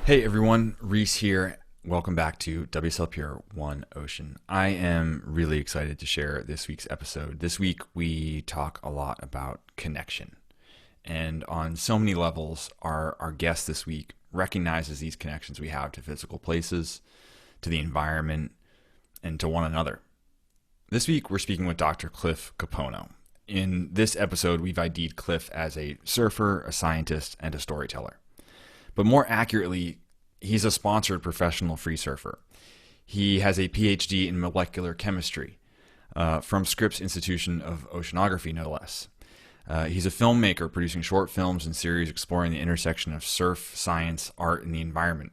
Hey everyone, Reese here. Welcome back to WSL Pure One Ocean. I am really excited to share this week's episode. This week we talk a lot about connection. And on so many levels, our guest this week recognizes these connections we have to physical places, to the environment, and to one another. This week we're speaking with Dr. Cliff Capono. In this episode, we've ID'd Cliff as a surfer, a scientist, and a storyteller. But more accurately, he's a sponsored professional free surfer. He has a PhD in molecular chemistry from Scripps Institution of Oceanography, no less. He's a filmmaker producing short films and series exploring the intersection of surf, science, art, and the environment.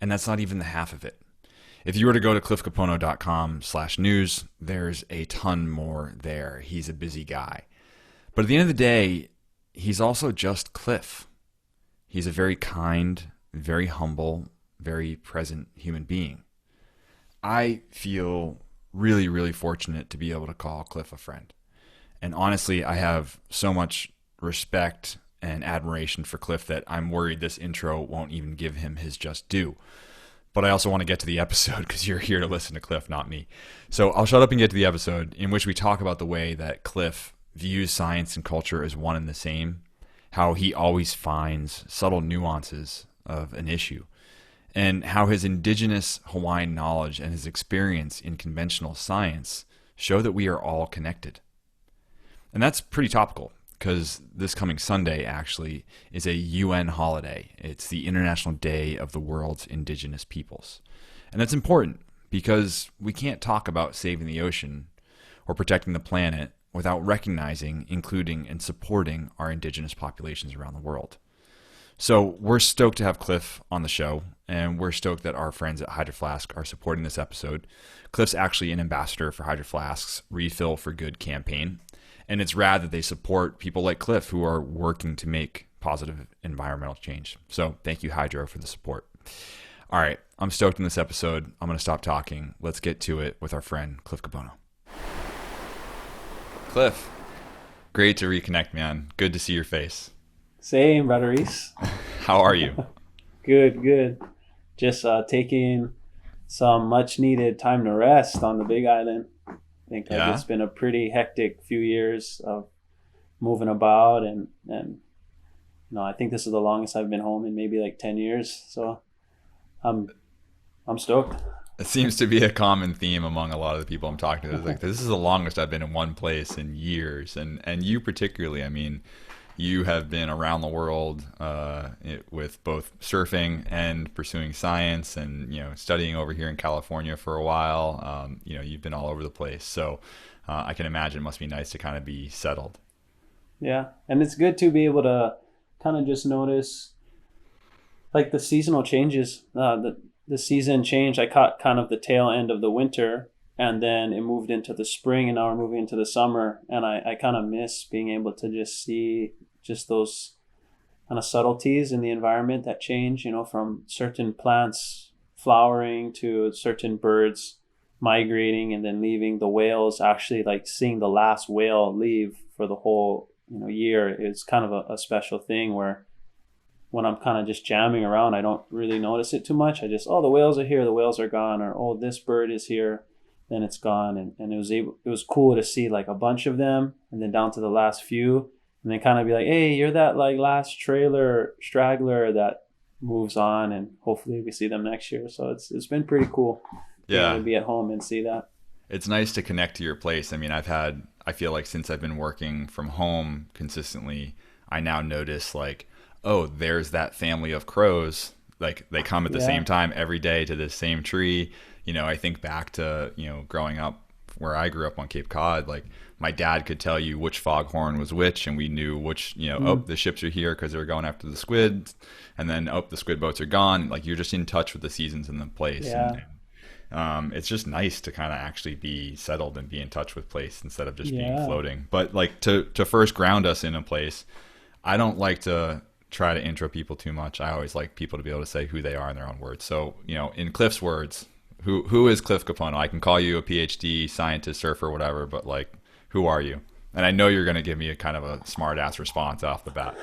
And that's not even the half of it. If you were to go to cliffcapono.com/news, there's a ton more there. He's a busy guy. But at the end of the day, he's also just Cliff. He's a very kind, very humble, very present human being. I feel really, really fortunate to be able to call Cliff a friend. And honestly, I have so much respect and admiration for Cliff that I'm worried this intro won't even give him his just due. But I also want to get to the episode because you're here to listen to Cliff, not me. So I'll shut up and get to the episode in which we talk about the way that Cliff views science and culture as one and the same, how he always finds subtle nuances of an issue, and how his indigenous Hawaiian knowledge and his experience in conventional science show that we are all connected. And that's pretty topical because this coming Sunday actually is a UN holiday. It's the International Day of the World's Indigenous Peoples. And that's important because we can't talk about saving the ocean or protecting the planet without recognizing, including, and supporting our indigenous populations around the world. So we're stoked to have Cliff on the show, and we're stoked that our friends at Hydroflask are supporting this episode. Cliff's actually an ambassador for Hydroflask's Refill for Good campaign, and it's rad that they support people like Cliff who are working to make positive environmental change. So thank you, Hydro, for the support. All right, I'm stoked in this episode. I'm going to stop talking. Let's get to it with our friend, Cliff Capono. Cliff, great to reconnect, man. Good to see your face. Same, brother Reese. How are you? Good, good. Just taking some much needed time to rest on the Big Island. I think Yeah? it's been a pretty hectic few years of moving about and I think this is the longest I've been home in maybe like 10 years. So I'm stoked. It seems to be a common theme among a lot of the people I'm talking to. It's like, this is the longest I've been in one place in years. And you particularly, I mean, you have been around the world with both surfing and pursuing science and, studying over here in California for a while. You've been all over the place. So I can imagine it must be nice to kind of be settled. Yeah. And it's good to be able to kind of just notice like the seasonal changes. The season changed. I caught kind of the tail end of the winter, and then it moved into the spring, and now we're moving into the summer. And I kind of miss being able to just see just those kind of subtleties in the environment that change, from certain plants flowering to certain birds migrating and then leaving. The whales, actually like seeing the last whale leave for the whole year is kind of a special thing where when I'm kind of just jamming around, I don't really notice it too much. I just, the whales are here, the whales are gone, or this bird is here, then it's gone. And it was cool to see like a bunch of them and then down to the last few, and then kind of be like, hey, you're that like last trailer straggler that moves on, and hopefully we see them next year. So it's been pretty cool. Yeah. To be at home and see that. It's nice to connect to your place. I mean, I feel like since I've been working from home consistently, I now notice like, oh, there's that family of crows. Like they come at the same time every day to the same tree. I think back to, growing up where I grew up on Cape Cod, like my dad could tell you which foghorn was which, and we knew which, the ships are here because they were going after the squids, and then, the squid boats are gone. Like you're just in touch with the seasons and the place. Yeah. And it's just nice to kind of actually be settled and be in touch with place instead of just being floating. But like to first ground us in a place, I don't like to try to intro people too much. I always like people to be able to say who they are in their own words. So, in Cliff's words, who is Cliff Capono? I can call you a PhD, scientist, surfer, whatever, but like, who are you? And I know you're going to give me a kind of a smart ass response off the bat.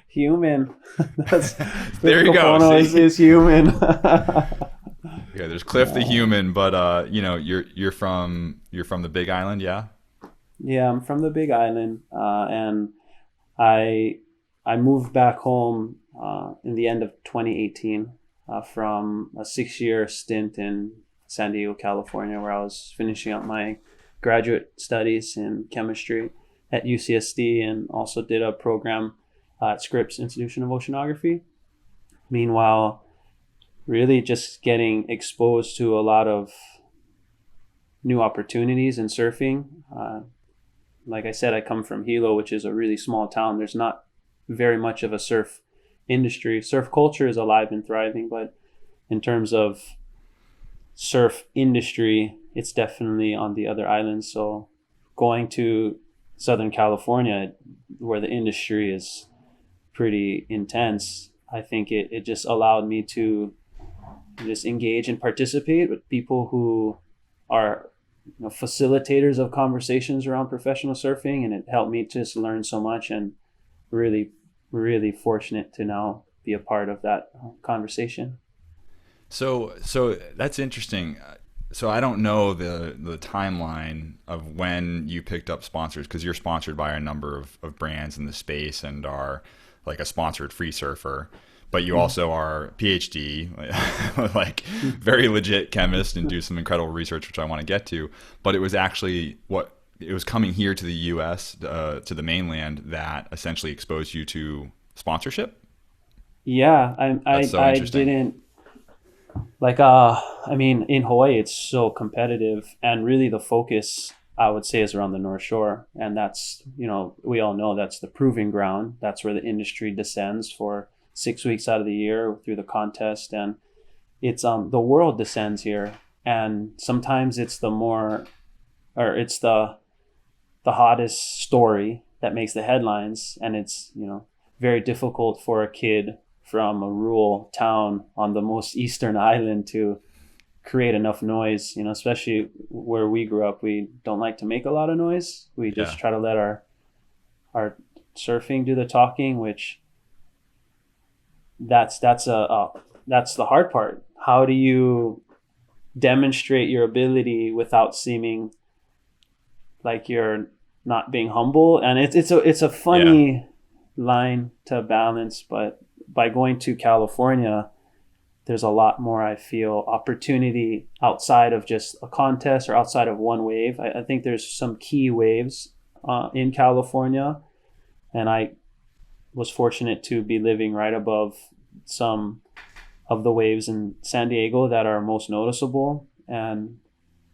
Human. That's There Cliff you go. Capono See, is human. yeah, there's Cliff the human, but you're from the Big Island, yeah. Yeah, I'm from the Big Island, and I I moved back home in the end of 2018 from a 6 year stint in San Diego, California, where I was finishing up my graduate studies in chemistry at UCSD, and also did a program at Scripps Institution of Oceanography. Meanwhile, really just getting exposed to a lot of new opportunities in surfing. Like I said, I come from Hilo, which is a really small town. There's not very much of a surf industry. Surf culture is alive and thriving, but in terms of surf industry, it's definitely on the other islands. So going to Southern California, where the industry is pretty intense, I think it just allowed me to just engage and participate with people who are, facilitators of conversations around professional surfing, and it helped me just learn so much, and really, really fortunate to now be a part of that conversation. So that's interesting. So I don't know the timeline of when you picked up sponsors, because you're sponsored by a number of brands in the space and are like a sponsored free surfer, but you also are PhD, like very legit chemist, and do some incredible research, which I want to get to. But it was actually it was coming here to the U.S. To the mainland that essentially exposed you to sponsorship. Yeah, That's so I interesting. didn't like I mean, in Hawaii it's so competitive, and really the focus, I would say, is around the North Shore, and that's, we all know that's the proving ground. That's where the industry descends for 6 weeks out of the year through the contest, and it's the world descends here, and sometimes it's the more, or it's the hottest story that makes the headlines, and it's, very difficult for a kid from a rural town on the most eastern island to create enough noise, especially where we grew up. We don't like to make a lot of noise. We just Yeah. try to let our surfing do the talking, which that's the hard part. How do you demonstrate your ability without seeming like you're not being humble? And it's a Yeah. funny line to balance, but by going to California, there's a lot more, I feel, opportunity outside of just a contest or outside of one wave. I think there's some key waves in California, and I was fortunate to be living right above some of the waves in San Diego that are most noticeable, and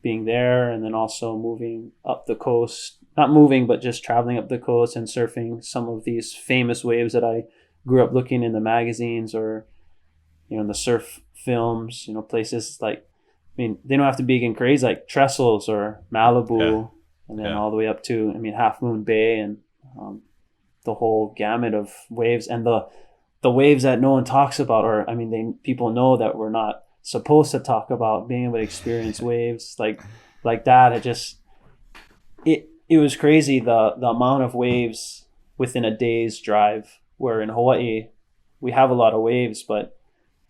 being there, and then also moving up the coast, not moving, but just traveling up the coast and surfing some of these famous waves that I grew up looking in the magazines, or in the surf films, places like, I mean, they don't have to be getting crazy, like Trestles or Yeah. Malibu, and then Yeah. all the way up to, I mean, Half Moon Bay, and um, the whole gamut of waves, and the waves that no one talks about, or I mean, people know that we're not supposed to talk about, being able to experience waves like that. It was crazy, the amount of waves within a day's drive. Where in Hawaii, we have a lot of waves, but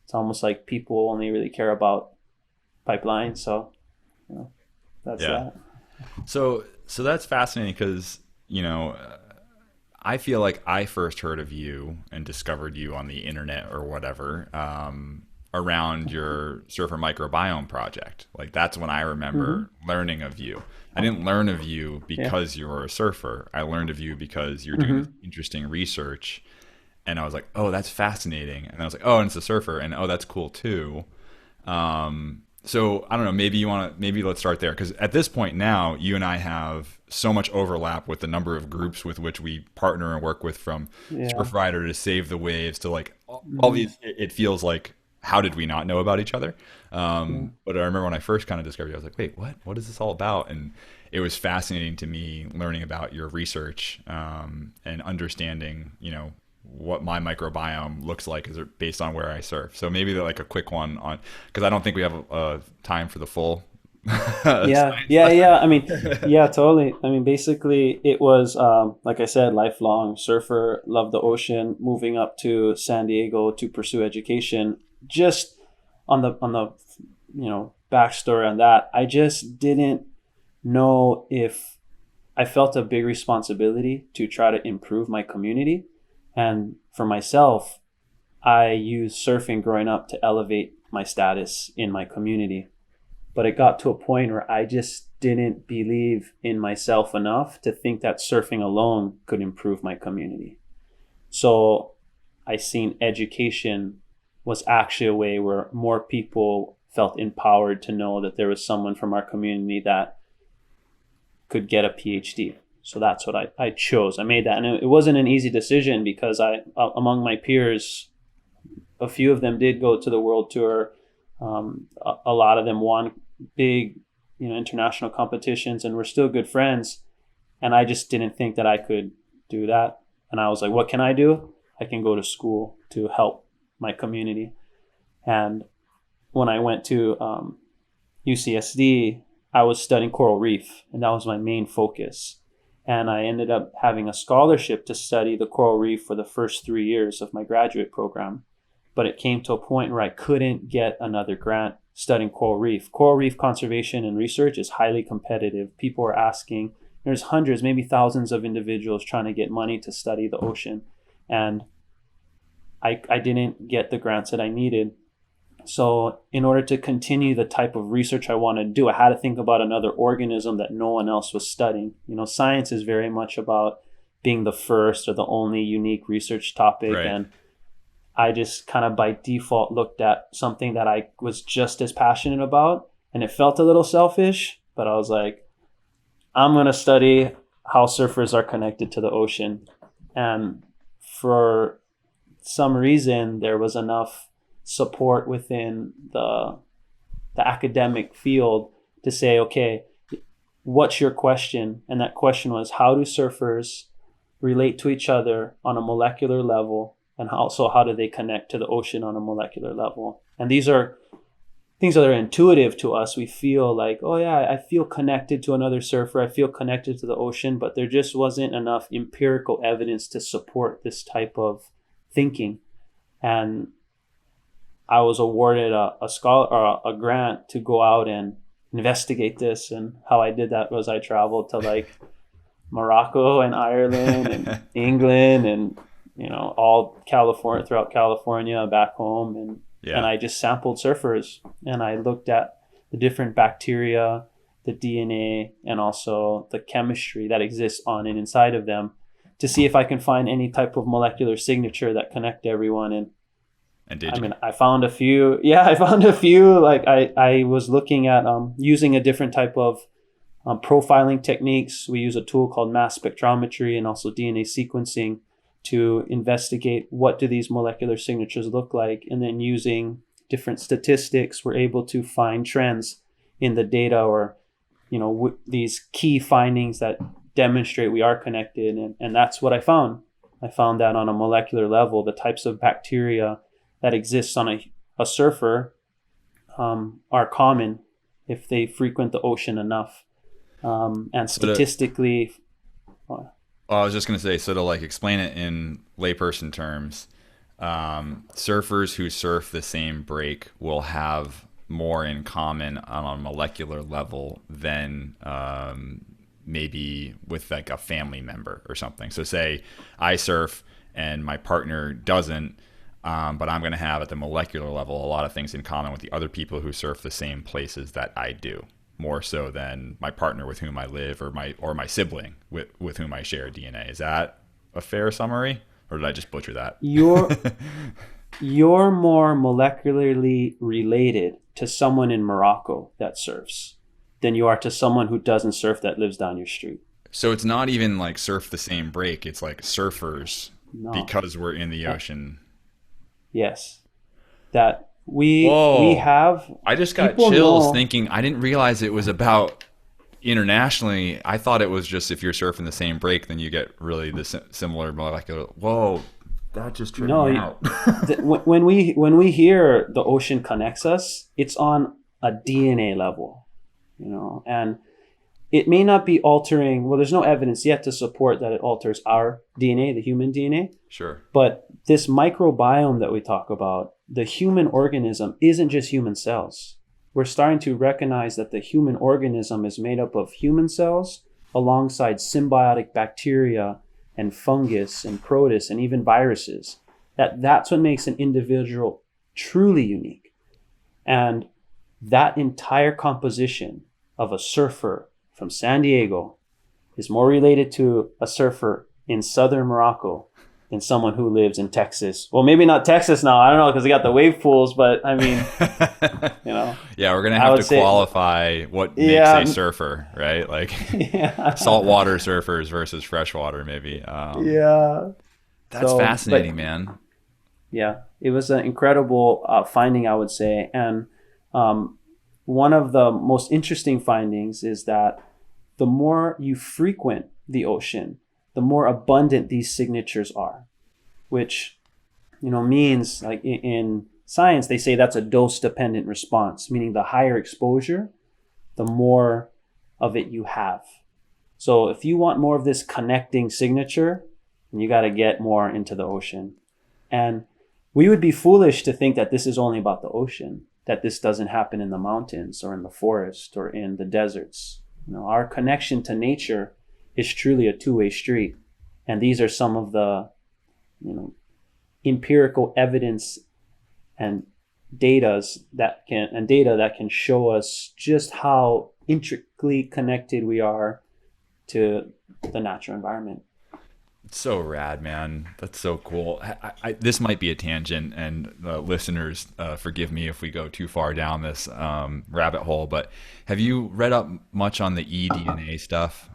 it's almost like people only really care about pipelines. So, you know, that's Yeah. that. So that's fascinating because I feel like I first heard of you and discovered you on the internet or whatever, around your surfer microbiome project. Like that's when I Mm-hmm. remember learning of you. I didn't learn of you Yeah. because you were a surfer. I learned of you because you're doing this Mm-hmm. interesting research, and I was like, oh, that's fascinating. And I was like, oh, and it's a surfer, and oh, that's cool too. So I don't know. Maybe you want to. Maybe let's start there because at this point now, you and I have so much overlap with the number of groups with which we partner and work with, from Yeah. Surfrider to Save the Waves to like all Mm-hmm. these. It feels like, how did we not know about each other? Yeah. But I remember when I first kind of discovered you, I was like, wait, what? What is this all about? And it was fascinating to me learning about your research, and understanding, what my microbiome looks like is based on where I surf. So maybe like a quick one on, because I don't think we have time for the full Yeah, Science yeah, yeah. I mean, lesson. yeah, totally. I mean, basically, it was like I said, lifelong surfer, loved the ocean. Moving up to San Diego to pursue education. Just on the backstory on that, I just didn't know if I felt a big responsibility to try to improve my community, and for myself, I used surfing growing up to elevate my status in my community, but it got to a point where I just didn't believe in myself enough to think that surfing alone could improve my community. So I seen education was actually a way where more people felt empowered to know that there was someone from our community that could get a PhD. So that's what I chose. I made that. And it wasn't an easy decision because among my peers, a few of them did go to the world tour. A lot of them won big, international competitions, and we're still good friends. And I just didn't think that I could do that. And I was like, what can I do? I can go to school to help my community. And when I went to UCSD, I was studying coral reef, and that was my main focus. And I ended up having a scholarship to study the coral reef for the first 3 years of my graduate program. But it came to a point where I couldn't get another grant studying coral reef. Coral reef conservation and research is highly competitive. People are asking, there's hundreds, maybe thousands of individuals trying to get money to study the ocean. And I didn't get the grants that I needed. So in order to continue the type of research I wanted to do, I had to think about another organism that no one else was studying. Science is very much about being the first or the only unique research topic. Right. And I just kind of by default looked at something that I was just as passionate about, and it felt a little selfish, but I was like, I'm going to study how surfers are connected to the ocean. And for some reason, there was enough support within the academic field to say, okay, what's your question? And that question was, how do surfers relate to each other on a molecular level? And also, how do they connect to the ocean on a molecular level? And these are things that are intuitive to us. We feel like, oh yeah, I feel connected to another surfer. I feel connected to the ocean, but there just wasn't enough empirical evidence to support this type of thinking. And I was awarded a grant to go out and investigate this. And how I did that was I traveled to like Morocco and Ireland and England and all California, throughout California, back home, and I just sampled surfers, and I looked at the different bacteria, the DNA, and also the chemistry that exists on and inside of them, to see if I can find any type of molecular signature that connect everyone. And did you? I mean, I found a few. Yeah, I found a few. Like I was looking at using a different type of profiling techniques. We use a tool called mass spectrometry and also DNA sequencing to investigate what do these molecular signatures look like. And then using different statistics, we're able to find trends in the data, or, these key findings that demonstrate we are connected. And that's what I found. I found that on a molecular level, the types of bacteria that exists on a surfer are common if they frequent the ocean enough. And statistically... I was just going to say, so to like explain it in layperson terms, surfers who surf the same break will have more in common on a molecular level than maybe with like a family member or something. So say I surf and my partner doesn't, but I'm going to have at the molecular level a lot of things in common with the other people who surf the same places that I do, more so than my partner with whom I live, or my sibling with whom I share DNA. Is that a fair summary, or did I just butcher that? You're more molecularly related to someone in Morocco that surfs than you are to someone who doesn't surf that lives down your street. So it's not even like surf the same break. It's like surfers, because we're in the ocean. Yes. That we have... I just got chills thinking. I didn't realize it was about internationally. I thought it was just if you're surfing the same break, then you get really the similar molecular... Whoa. That just tripped me out. When we hear the ocean connects us, it's on a DNA level. And it may not be altering, well, there's no evidence yet to support that it alters our DNA, the human DNA. Sure. But this microbiome that we talk about, the human organism isn't just human cells. We're starting to recognize that the human organism is made up of human cells alongside symbiotic bacteria and fungus and protists and even viruses. That's what makes an individual truly unique. And that entire composition of a surfer from San Diego is more related to a surfer in southern Morocco than someone who lives in Texas. Well, maybe not Texas now. I don't know, because they got the wave pools, but I mean, Yeah, we're going to have to qualify what makes a surfer, right? Like saltwater surfers versus freshwater, maybe. That's fascinating, man. Yeah, it was an incredible finding, I would say. And one of the most interesting findings is that the more you frequent the ocean, the more abundant these signatures are, which, means, like in science, they say that's a dose-dependent response, meaning the higher exposure, the more of it you have. So if you want more of this connecting signature, then you got to get more into the ocean. And we would be foolish to think that this is only about the ocean, that this doesn't happen in the mountains or in the forest or in the deserts. Our connection to nature is truly a two-way street. And these are some of the, empirical evidence and data that can show us just how intricately connected we are to the natural environment. It's so rad, man. That's so cool. This might be a tangent, and listeners, forgive me if we go too far down this rabbit hole, but have you read up much on the eDNA stuff?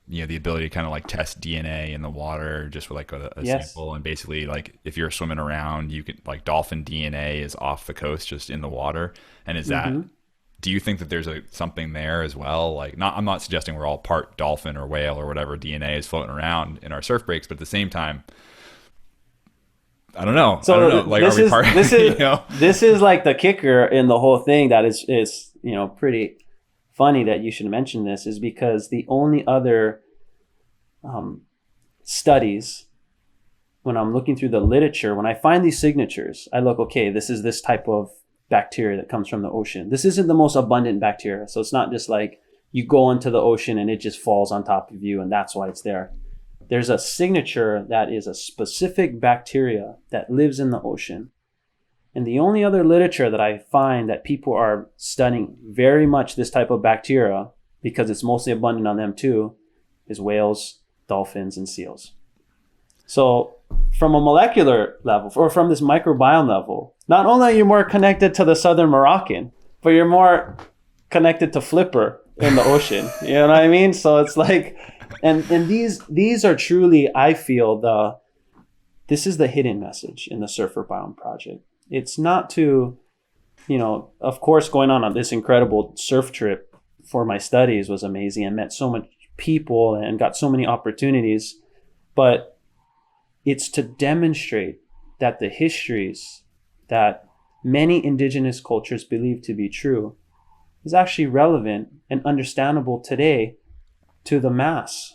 The ability to kind of like test DNA in the water just with like a Yes. sample, and basically like if you're swimming around, you could like dolphin DNA is off the coast just in the water. And is that, do you think that there's something there as well? Like, I'm not suggesting we're all part dolphin or whale or whatever DNA is floating around in our surf breaks, but at the same time, I don't know. Like, are we part? This is like the kicker in the whole thing that is pretty funny that you should mention this, is because the only other studies, when I'm looking through the literature, when I find these signatures, I look, okay, this is this type of bacteria that comes from the ocean. This isn't the most abundant bacteria. So it's not just like you go into the ocean and it just falls on top of you and that's why it's there. There's a signature that is a specific bacteria that lives in the ocean. And the only other literature that I find that people are studying very much this type of bacteria, because it's mostly abundant on them too, is whales, dolphins, and seals. So from a molecular level, or from this microbiome level, not only are you more connected to the southern Moroccan, but you're more connected to Flipper in the ocean. You know what I mean? So it's like, and these are truly, I feel, this is the hidden message in the Surfer Biome Project. It's not to, of course, going on this incredible surf trip for my studies was amazing. I met so much people and got so many opportunities, but it's to demonstrate that the histories that many indigenous cultures believe to be true is actually relevant and understandable today to the mass.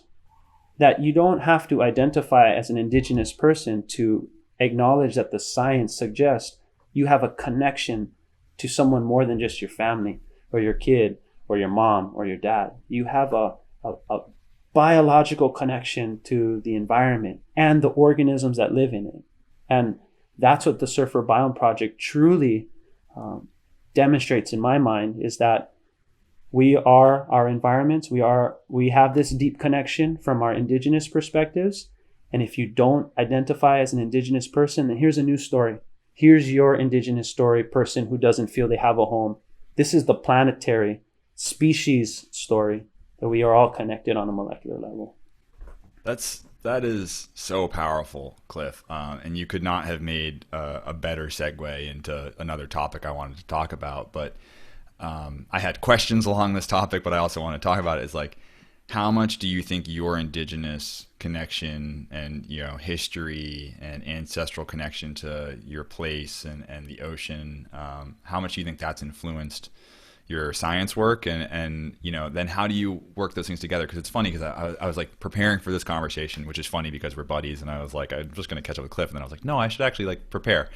That you don't have to identify as an indigenous person to acknowledge that the science suggests you have a connection to someone more than just your family or your kid or your mom or your dad. You have a biological connection to the environment and the organisms that live in it. And that's what the Surfer Biome Project truly demonstrates in my mind, is that we are our environments. We have this deep connection from our indigenous perspectives. And if you don't identify as an indigenous person, then here's a new story. Here's your indigenous story, person who doesn't feel they have a home. This is the planetary species story, that we are all connected on a molecular level. That is so powerful, Cliff. And you could not have made a better segue into another topic I wanted to talk about. But I had questions along this topic, but I also want to talk about it. Is like, how much do you think your indigenous connection and history and ancestral connection to your place and the ocean, how much do you think that's influenced your science work, and then how do you work those things together? Because it's funny, because I was like preparing for this conversation, which is funny because we're buddies, and I was like, I'm just going to catch up with Cliff, and then I was like, no, I should actually like prepare.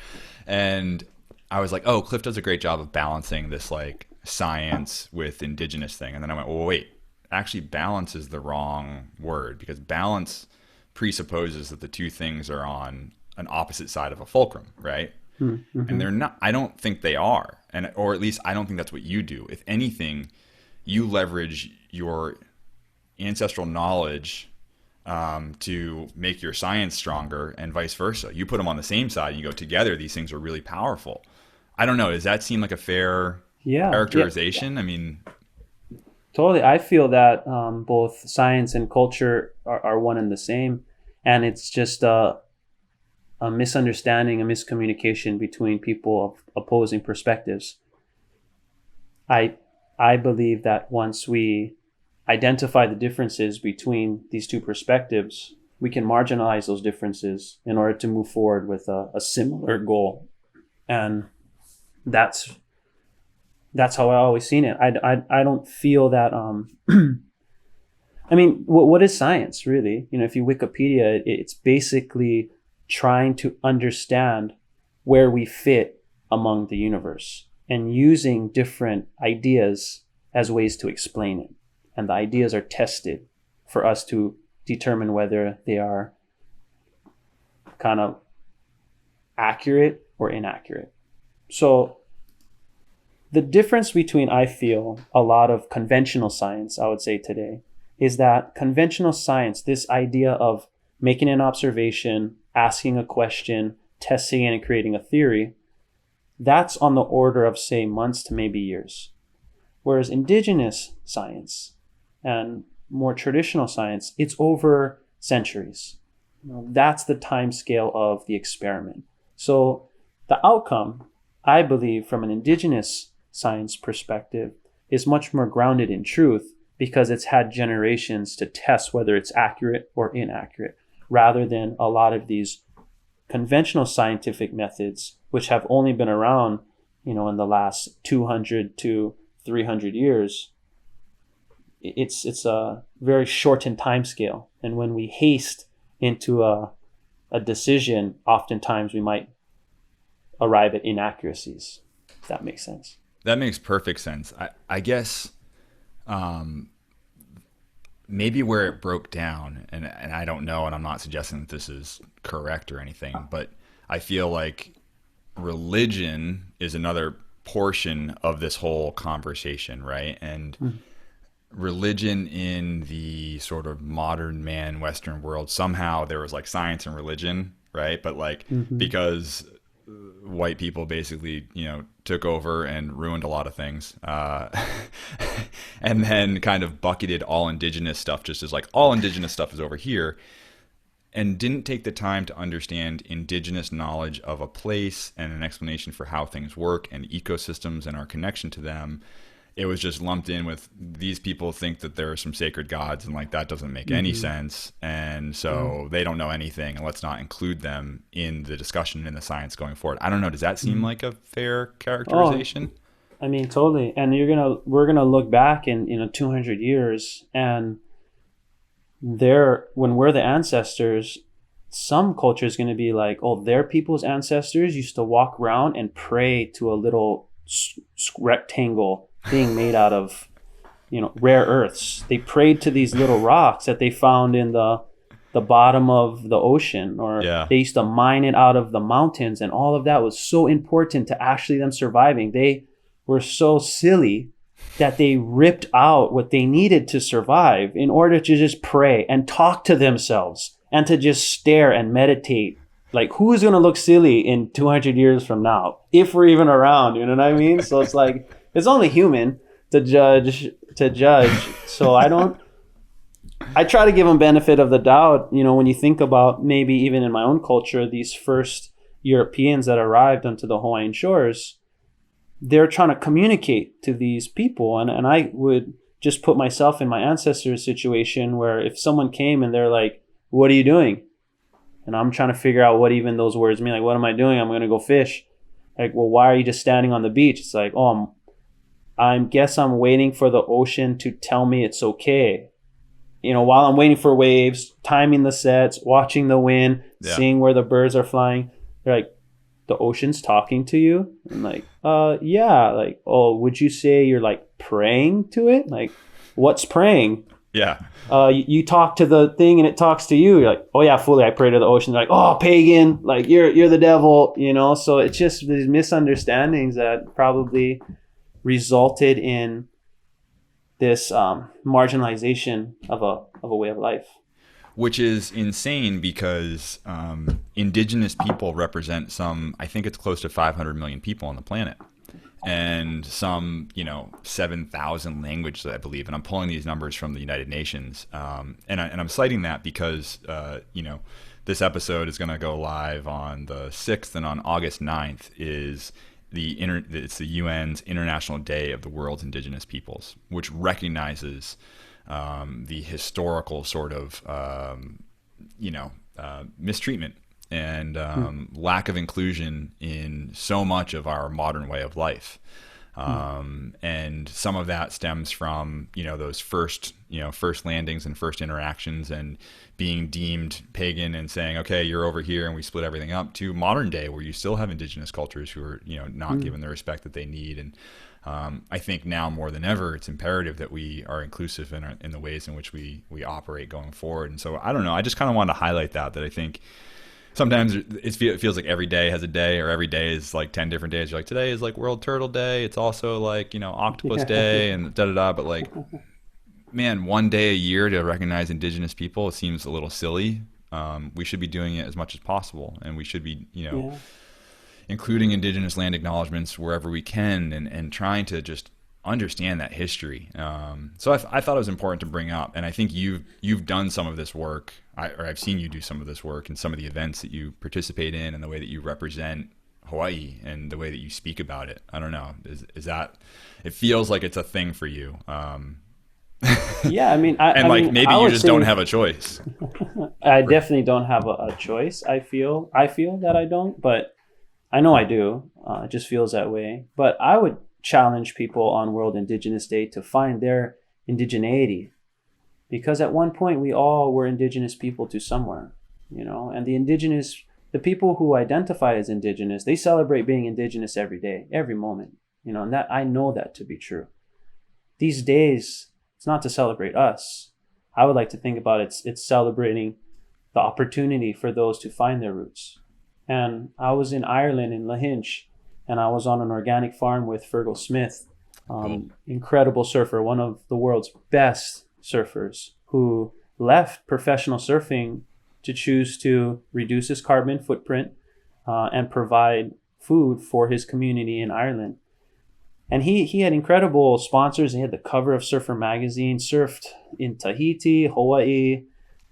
And I was like, oh, Cliff does a great job of balancing this like science with indigenous thing. And then I went, well, wait, actually balance is the wrong word, because balance presupposes that the two things are on an opposite side of a fulcrum, right? Mm-hmm. And they're not. I don't think they are, or at least I don't think that's what you do. If anything, you leverage your ancestral knowledge to make your science stronger, and vice versa. You put them on the same side, and you go together. These things are really powerful. I don't know. Does that seem like a fair characterization? Yeah. I mean, totally. I feel that both science and culture are one and the same, and it's just a misunderstanding, a miscommunication between people of opposing perspectives. I believe that once we identify the differences between these two perspectives, we can marginalize those differences in order to move forward with a similar goal. And that's how I always seen it. I don't feel that I mean, what is science really? If you Wikipedia, it's basically trying to understand where we fit among the universe and using different ideas as ways to explain it. And the ideas are tested for us to determine whether they are kind of accurate or inaccurate. So the difference between, I feel, a lot of conventional science, I would say today, is that conventional science, this idea of making an observation, asking a question, testing it, and creating a theory, that's on the order of, say, months to maybe years. Whereas indigenous science and more traditional science, it's over centuries. That's the time scale of the experiment. So the outcome, I believe, from an indigenous science perspective, is much more grounded in truth, because it's had generations to test whether it's accurate or inaccurate, rather than a lot of these conventional scientific methods, which have only been around, in the last 200 to 300 years. It's a very shortened time scale. And when we haste into a decision, oftentimes we might arrive at inaccuracies, if that makes sense. That makes perfect sense. I guess maybe where it broke down, and I don't know, and I'm not suggesting that this is correct or anything, but I feel like religion is another portion of this whole conversation, right? And religion in the sort of modern man Western world, somehow there was like science and religion, right? But like because white people basically, took over and ruined a lot of things, and then kind of bucketed all indigenous stuff just as like all indigenous stuff is over here, and didn't take the time to understand indigenous knowledge of a place and an explanation for how things work and ecosystems and our connection to them. It was just lumped in with, these people think that there are some sacred gods, and like that doesn't make any sense, and so they don't know anything, and let's not include them in the discussion in the science going forward. I don't know, does that seem like a fair characterization? I mean, totally. And we're gonna look back in 200 years, and when we're the ancestors, some culture is going to be like, oh, their people's ancestors used to walk around and pray to a little rectangle thing made out of rare earths. They prayed to these little rocks that they found in the bottom of the ocean, or they used to mine it out of the mountains, and all of that was so important to actually them surviving. They were so silly that they ripped out what they needed to survive in order to just pray and talk to themselves and to just stare and meditate. Like, who's going to look silly in 200 years from now, if we're even around? You know what I mean? So it's like, it's only human to judge. So I try to give them benefit of the doubt. When you think about, maybe even in my own culture, these first Europeans that arrived onto the Hawaiian shores, they're trying to communicate to these people. And I would just put myself in my ancestors' situation, where if someone came and they're like, what are you doing? And I'm trying to figure out what even those words mean. Like, what am I doing? I'm going to go fish. Like, well, why are you just standing on the beach? It's like, oh, I'm waiting for the ocean to tell me it's okay. While I'm waiting for waves, timing the sets, watching the wind, Yeah. seeing where the birds are flying. They're like, the ocean's talking to you? And like, yeah. Like, oh, would you say you're like praying to it? Like, what's praying? Yeah. You talk to the thing and it talks to you. You're like, oh yeah, fully I pray to the ocean. They're like, oh, pagan, like you're the devil, So it's just these misunderstandings that probably resulted in this marginalization of a way of life. Which is insane because indigenous people represent I think it's close to 500 million people on the planet. And some, 7,000 languages, I believe. And I'm pulling these numbers from the United Nations. And I'm citing that because, this episode is going to go live on the 6th, and on August 9th is it's the UN's International Day of the World's Indigenous Peoples, which recognizes the historical sort of, mistreatment and lack of inclusion in so much of our modern way of life. And some of that stems from, those first landings and first interactions and being deemed pagan and saying, okay, you're over here and we split everything up, to modern day where you still have indigenous cultures who are, not given the respect that they need. And I think now more than ever, it's imperative that we are inclusive in the ways in which we operate going forward. And so I don't know, I just kind of wanted to highlight that I think sometimes it feels like every day has a day, or every day is like 10 different days. You're like, today is like World Turtle Day. It's also like, Octopus Day and da-da-da. But like, man, one day a year to recognize indigenous people, it seems a little silly. We should be doing it as much as possible. And we should be, including indigenous land acknowledgements wherever we can, and trying to just understand that history. So I thought it was important to bring up. And I think you've done some of this work. I've seen you do some of this work in some of the events that you participate in, and the way that you represent Hawaii and the way that you speak about it. I don't know. Is that, it feels like it's a thing for you. Yeah, I mean, maybe you just don't have a choice. I definitely don't have a choice. I feel that I don't, but I know I do. It just feels that way. But I would challenge people on World Indigenous Day to find their indigeneity. Because at one point we all were indigenous people to somewhere, and the people who identify as indigenous, they celebrate being indigenous every day, every moment, and that I know that to be true. These days, it's not to celebrate us. I would like to think about it's celebrating the opportunity for those to find their roots. And I was in Ireland, in Lahinch, and I was on an organic farm with Fergal Smith, incredible surfer, one of the world's best surfers, who left professional surfing to choose to reduce his carbon footprint and provide food for his community in Ireland. And he had incredible sponsors. He had the cover of Surfer magazine, surfed in Tahiti, Hawaii,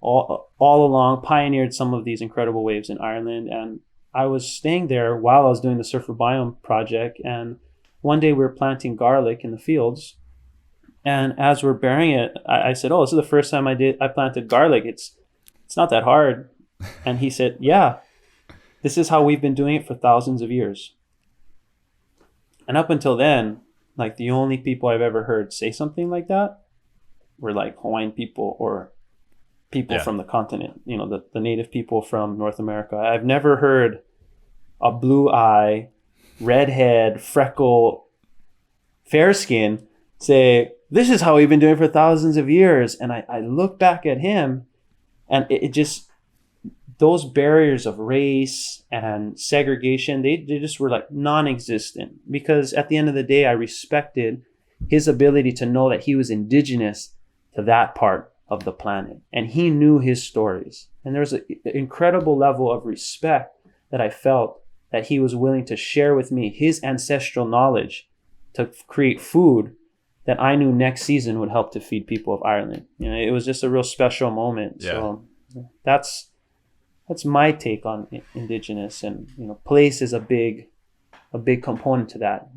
all along, pioneered some of these incredible waves in Ireland. And I was staying there while I was doing the Surfer Biome project. And one day we were planting garlic in the fields. And as we're burying it, I said, oh, this is the first time I planted garlic. It's not that hard. And he said, yeah, this is how we've been doing it for thousands of years. And up until then, like, the only people I've ever heard say something like that were like Hawaiian people or people from the continent, the native people from North America. I've never heard a blue eye, redhead, freckle, fair skin say, this is how we've been doing it for thousands of years. And I look back at him, and it just, those barriers of race and segregation, they just were like non-existent. Because at the end of the day, I respected his ability to know that he was indigenous to that part of the planet. And he knew his stories. And there was an incredible level of respect that I felt that he was willing to share with me his ancestral knowledge to create food that I knew next season would help to feed people of Ireland. It was just a real special moment. Yeah. So that's my take on indigenous, and place is a big component to that.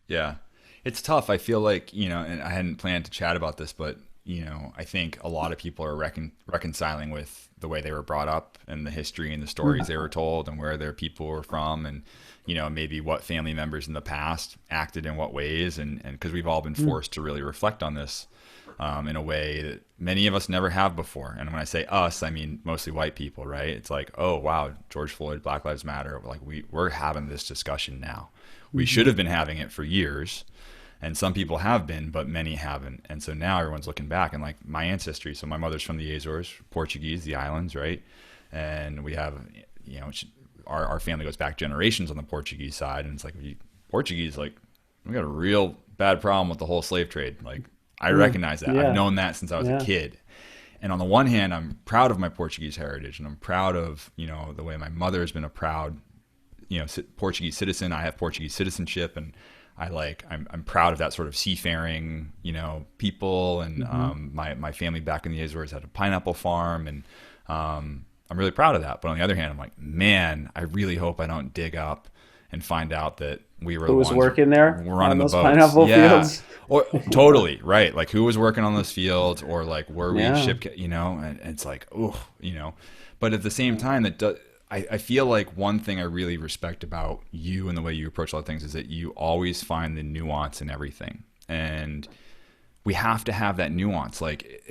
Yeah, it's tough. I feel like and I hadn't planned to chat about this, but I think a lot of people are reconciling with the way they were brought up and the history and the stories they were told and where their people were from, and maybe what family members in the past acted in what ways, and because we've all been forced to really reflect on this in a way that many of us never have before. And when I say us, I mean mostly white people, right? It's like, oh wow, George Floyd, Black Lives Matter, like we're having this discussion now. We should have been having it for years, and some people have been, but many haven't. And so now everyone's looking back, and like my ancestry. So my mother's from the Azores, Portuguese, the islands, right? And we have, our family goes back generations on the Portuguese side, and it's like Portuguese, like we got a real bad problem with the whole slave trade. Like I recognize that. Yeah. I've known that since I was a kid. And on the one hand, I'm proud of my Portuguese heritage, and I'm proud of, the way my mother has been a proud, Portuguese citizen. I have Portuguese citizenship, and I'm proud of that sort of seafaring, people. And my family back in the Azores had a pineapple farm, and I'm really proud of that. But on the other hand, I'm like, man, I really hope I don't dig up and find out that we were who was working there we're running on those the boats. pineapple fields. Or totally right. Like who was working on those fields, or like were we shipped, and it's like, but at the same time, I feel like one thing I really respect about you and the way you approach a lot of things is that you always find the nuance in everything. And we have to have that nuance. Like,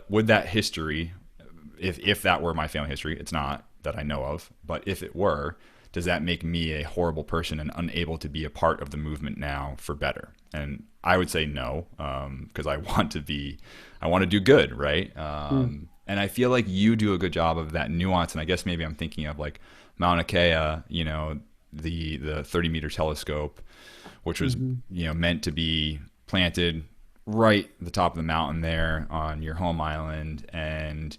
would that history, if that were my family history, it's not that I know of, but if it were, does that make me a horrible person and unable to be a part of the movement now for better? And I would say no, because I want to do good, right? And I feel like you do a good job of that nuance. And I guess maybe I'm thinking of like Mauna Kea, the 30-meter telescope, which was meant to be planted right at the top of the mountain there on your home island. And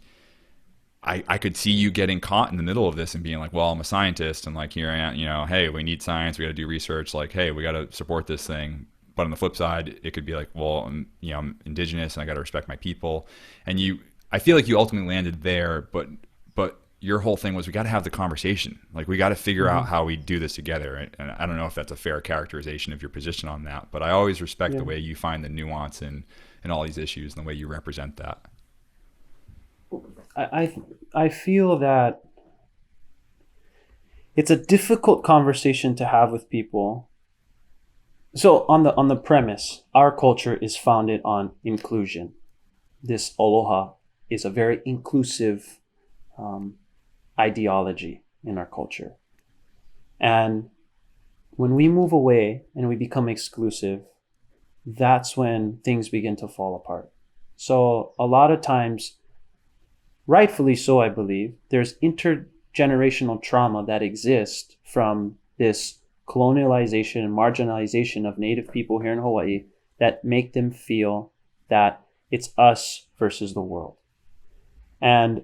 I could see you getting caught in the middle of this and being like, well, I'm a scientist, and like, here I am, hey, we need science, we got to do research, like, hey, we got to support this thing. But on the flip side, it could be like, well, I'm indigenous and I got to respect my people. And I feel like you ultimately landed there, but your whole thing was, we got to have the conversation. Like, we got to figure out how we do this together. And I don't know if that's a fair characterization of your position on that, but I always respect the way you find the nuance in all these issues and the way you represent that. I feel that it's a difficult conversation to have with people. So on the premise, our culture is founded on inclusion. This aloha is a very inclusive ideology in our culture. And when we move away and we become exclusive, that's when things begin to fall apart. So a lot of times, rightfully so, I believe, there's intergenerational trauma that exists from this colonialization and marginalization of Native people here in Hawaii that make them feel that it's us versus the world. And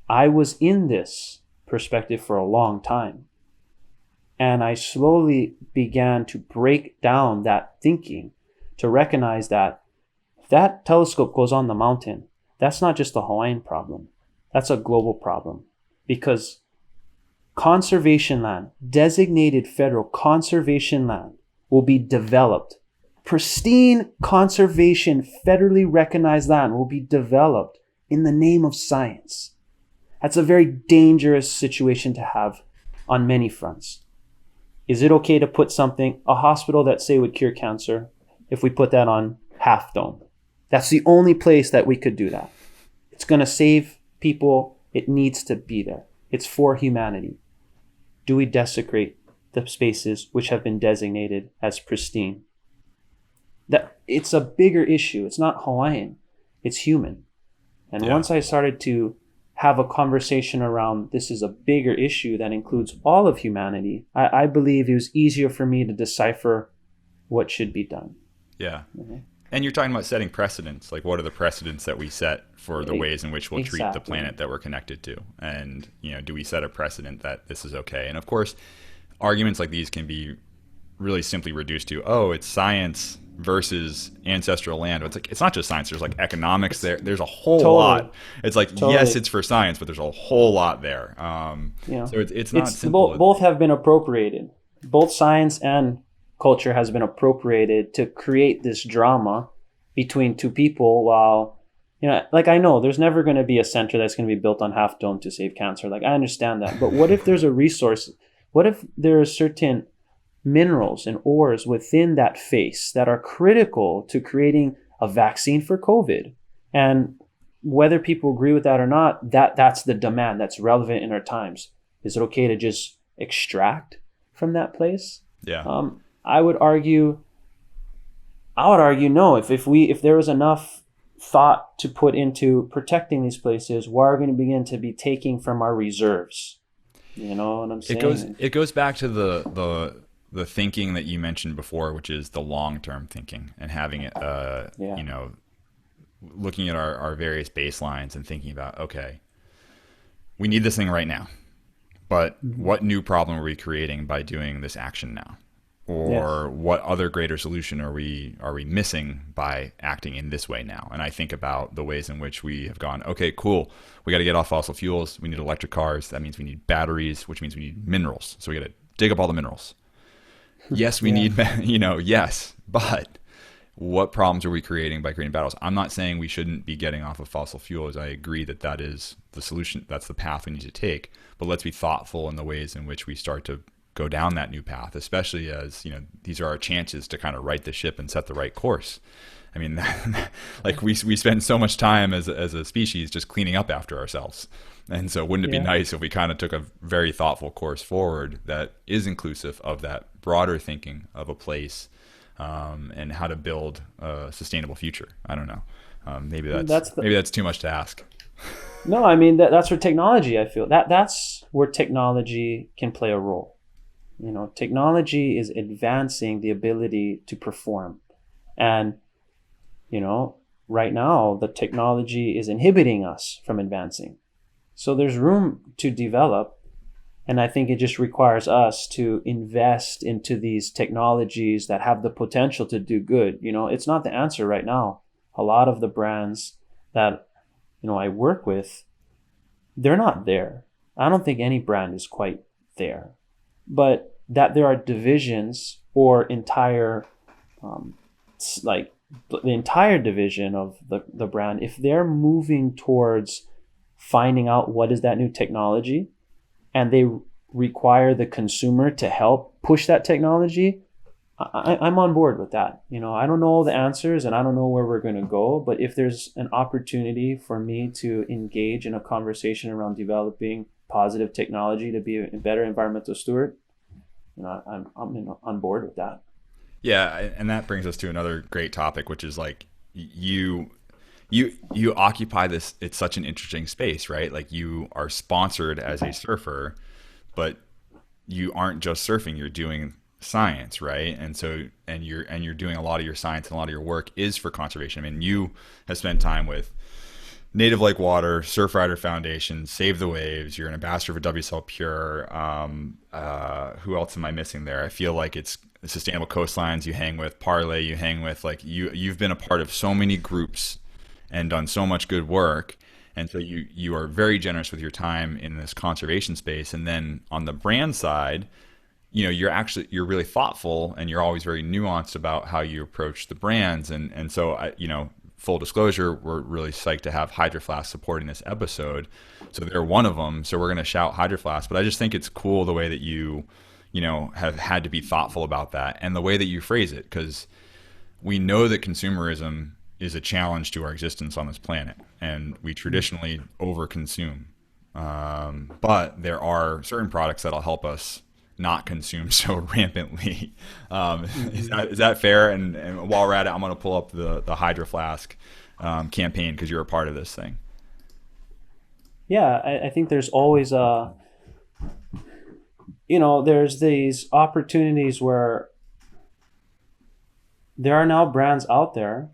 I was in this perspective for a long time. And I slowly began to break down that thinking to recognize that if that telescope goes on the mountain, that's not just a Hawaiian problem. That's a global problem, because conservation land, designated federal conservation land, will be developed. Pristine conservation, federally recognized land will be developed in the name of science. That's a very dangerous situation to have on many fronts. Is it okay to put a hospital that say would cure cancer, if we put that on Half Dome? That's the only place that we could do that. It's going to save people. It needs to be there. It's for humanity. Do we desecrate the spaces which have been designated as pristine? That it's a bigger issue. It's not Hawaiian. It's human. And once I started to have a conversation around this is a bigger issue that includes all of humanity, I believe it was easier for me to decipher what should be done. Yeah. Mm-hmm. And you're talking about setting precedents. Like, what are the precedents that we set for the ways in which we'll treat the planet that we're connected to? And, do we set a precedent that this is okay? And of course, arguments like these can be really simply reduced to, oh, it's science versus ancestral land. It's like, it's not just science. There's like economics there. There's a whole lot. It's like, yes, it's for science, but there's a whole lot there. So it's not simple. Both have been appropriated. Both science and culture has been appropriated to create this drama between two people while, like, I know there's never going to be a center that's going to be built on Half Dome to save cancer. Like, I understand that. But what if there's a resource? What if there are certain minerals and ores within that face that are critical to creating a vaccine for COVID? And whether people agree with that or not, that's the demand that's relevant in our times. Is it okay to just extract from that place? Yeah. I would argue no. If there was enough thought to put into protecting these places, why are we going to begin to be taking from our reserves? You know what I'm saying? It goes back to the thinking that you mentioned before, which is the long-term thinking and having it, looking at our various baselines and thinking about, okay, we need this thing right now, but what new problem are we creating by doing this action now? Or what other greater solution are we missing by acting in this way now? And I think about the ways in which we have gone, okay, cool, we got to get off fossil fuels. We need electric cars. That means we need batteries, which means we need minerals. So we got to dig up all the minerals. Yes, we need, yes, but what problems are we creating by creating battles? I'm not saying we shouldn't be getting off of fossil fuels. I agree that is the solution. That's the path we need to take. But let's be thoughtful in the ways in which we start to go down that new path, especially as, these are our chances to kind of right the ship and set the right course. I mean, like we spend so much time as a species just cleaning up after ourselves. And so wouldn't it be nice if we kind of took a very thoughtful course forward that is inclusive of that broader thinking of a place, and how to build a sustainable future? I don't know. Maybe that's too much to ask. No, I mean, that's where technology, I feel that's where technology can play a role. Technology is advancing the ability to perform. And, right now, the technology is inhibiting us from advancing. So there's room to develop. And I think it just requires us to invest into these technologies that have the potential to do good. It's not the answer right now. A lot of the brands that, I work with, they're not there. I don't think any brand is quite there. But that there are divisions or entire, the entire division of the brand, if they're moving towards finding out what is that new technology and they require the consumer to help push that technology, I'm on board with that. I don't know all the answers and I don't know where we're going to go, but if there's an opportunity for me to engage in a conversation around developing positive technology to be a better environmental steward, I'm on board with that. Yeah, and that brings us to another great topic, which is like you occupy this. It's such an interesting space, right? Like you are sponsored as a surfer, but you aren't just surfing. You're doing science, right? And so you're doing a lot of your science and a lot of your work is for conservation. I mean, you have spent time with Native Lake Water, Surfrider Foundation, Save the Waves. You're an ambassador for WSL Pure. Who else am I missing there? I feel like it's Sustainable Coastlines you hang with, Parlay you hang with. Like you've been a part of so many groups and done so much good work. And so you are very generous with your time in this conservation space. And then on the brand side, you're really thoughtful and you're always very nuanced about how you approach the brands. And so full disclosure, we're really psyched to have Hydroflask supporting this episode. So they're one of them. So we're going to shout Hydroflask. But I just think it's cool the way that you have had to be thoughtful about that and the way that you phrase it, because we know that consumerism is a challenge to our existence on this planet, and we traditionally overconsume. But there are certain products that'll help us not consume so rampantly. Is that fair? And while we're at it, I'm going to pull up the Hydroflask campaign because you're a part of this thing. Yeah, I think there's always there's these opportunities where there are now brands out there,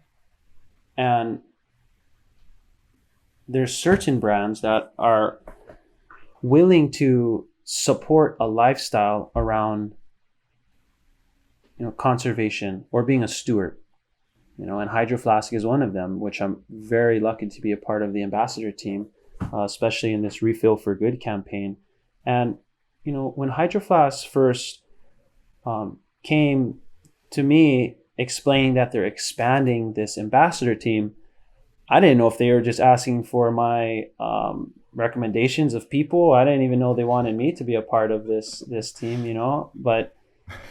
and there's certain brands that are willing to support a lifestyle around conservation or being a steward, and Hydroflask is one of them, which I'm very lucky to be a part of the ambassador team, especially in this Refill for Good campaign. And when Hydroflask first came to me, explaining that they're expanding this ambassador team, I didn't know if they were just asking for my recommendations of people. I didn't even know they wanted me to be a part of this team, you know. But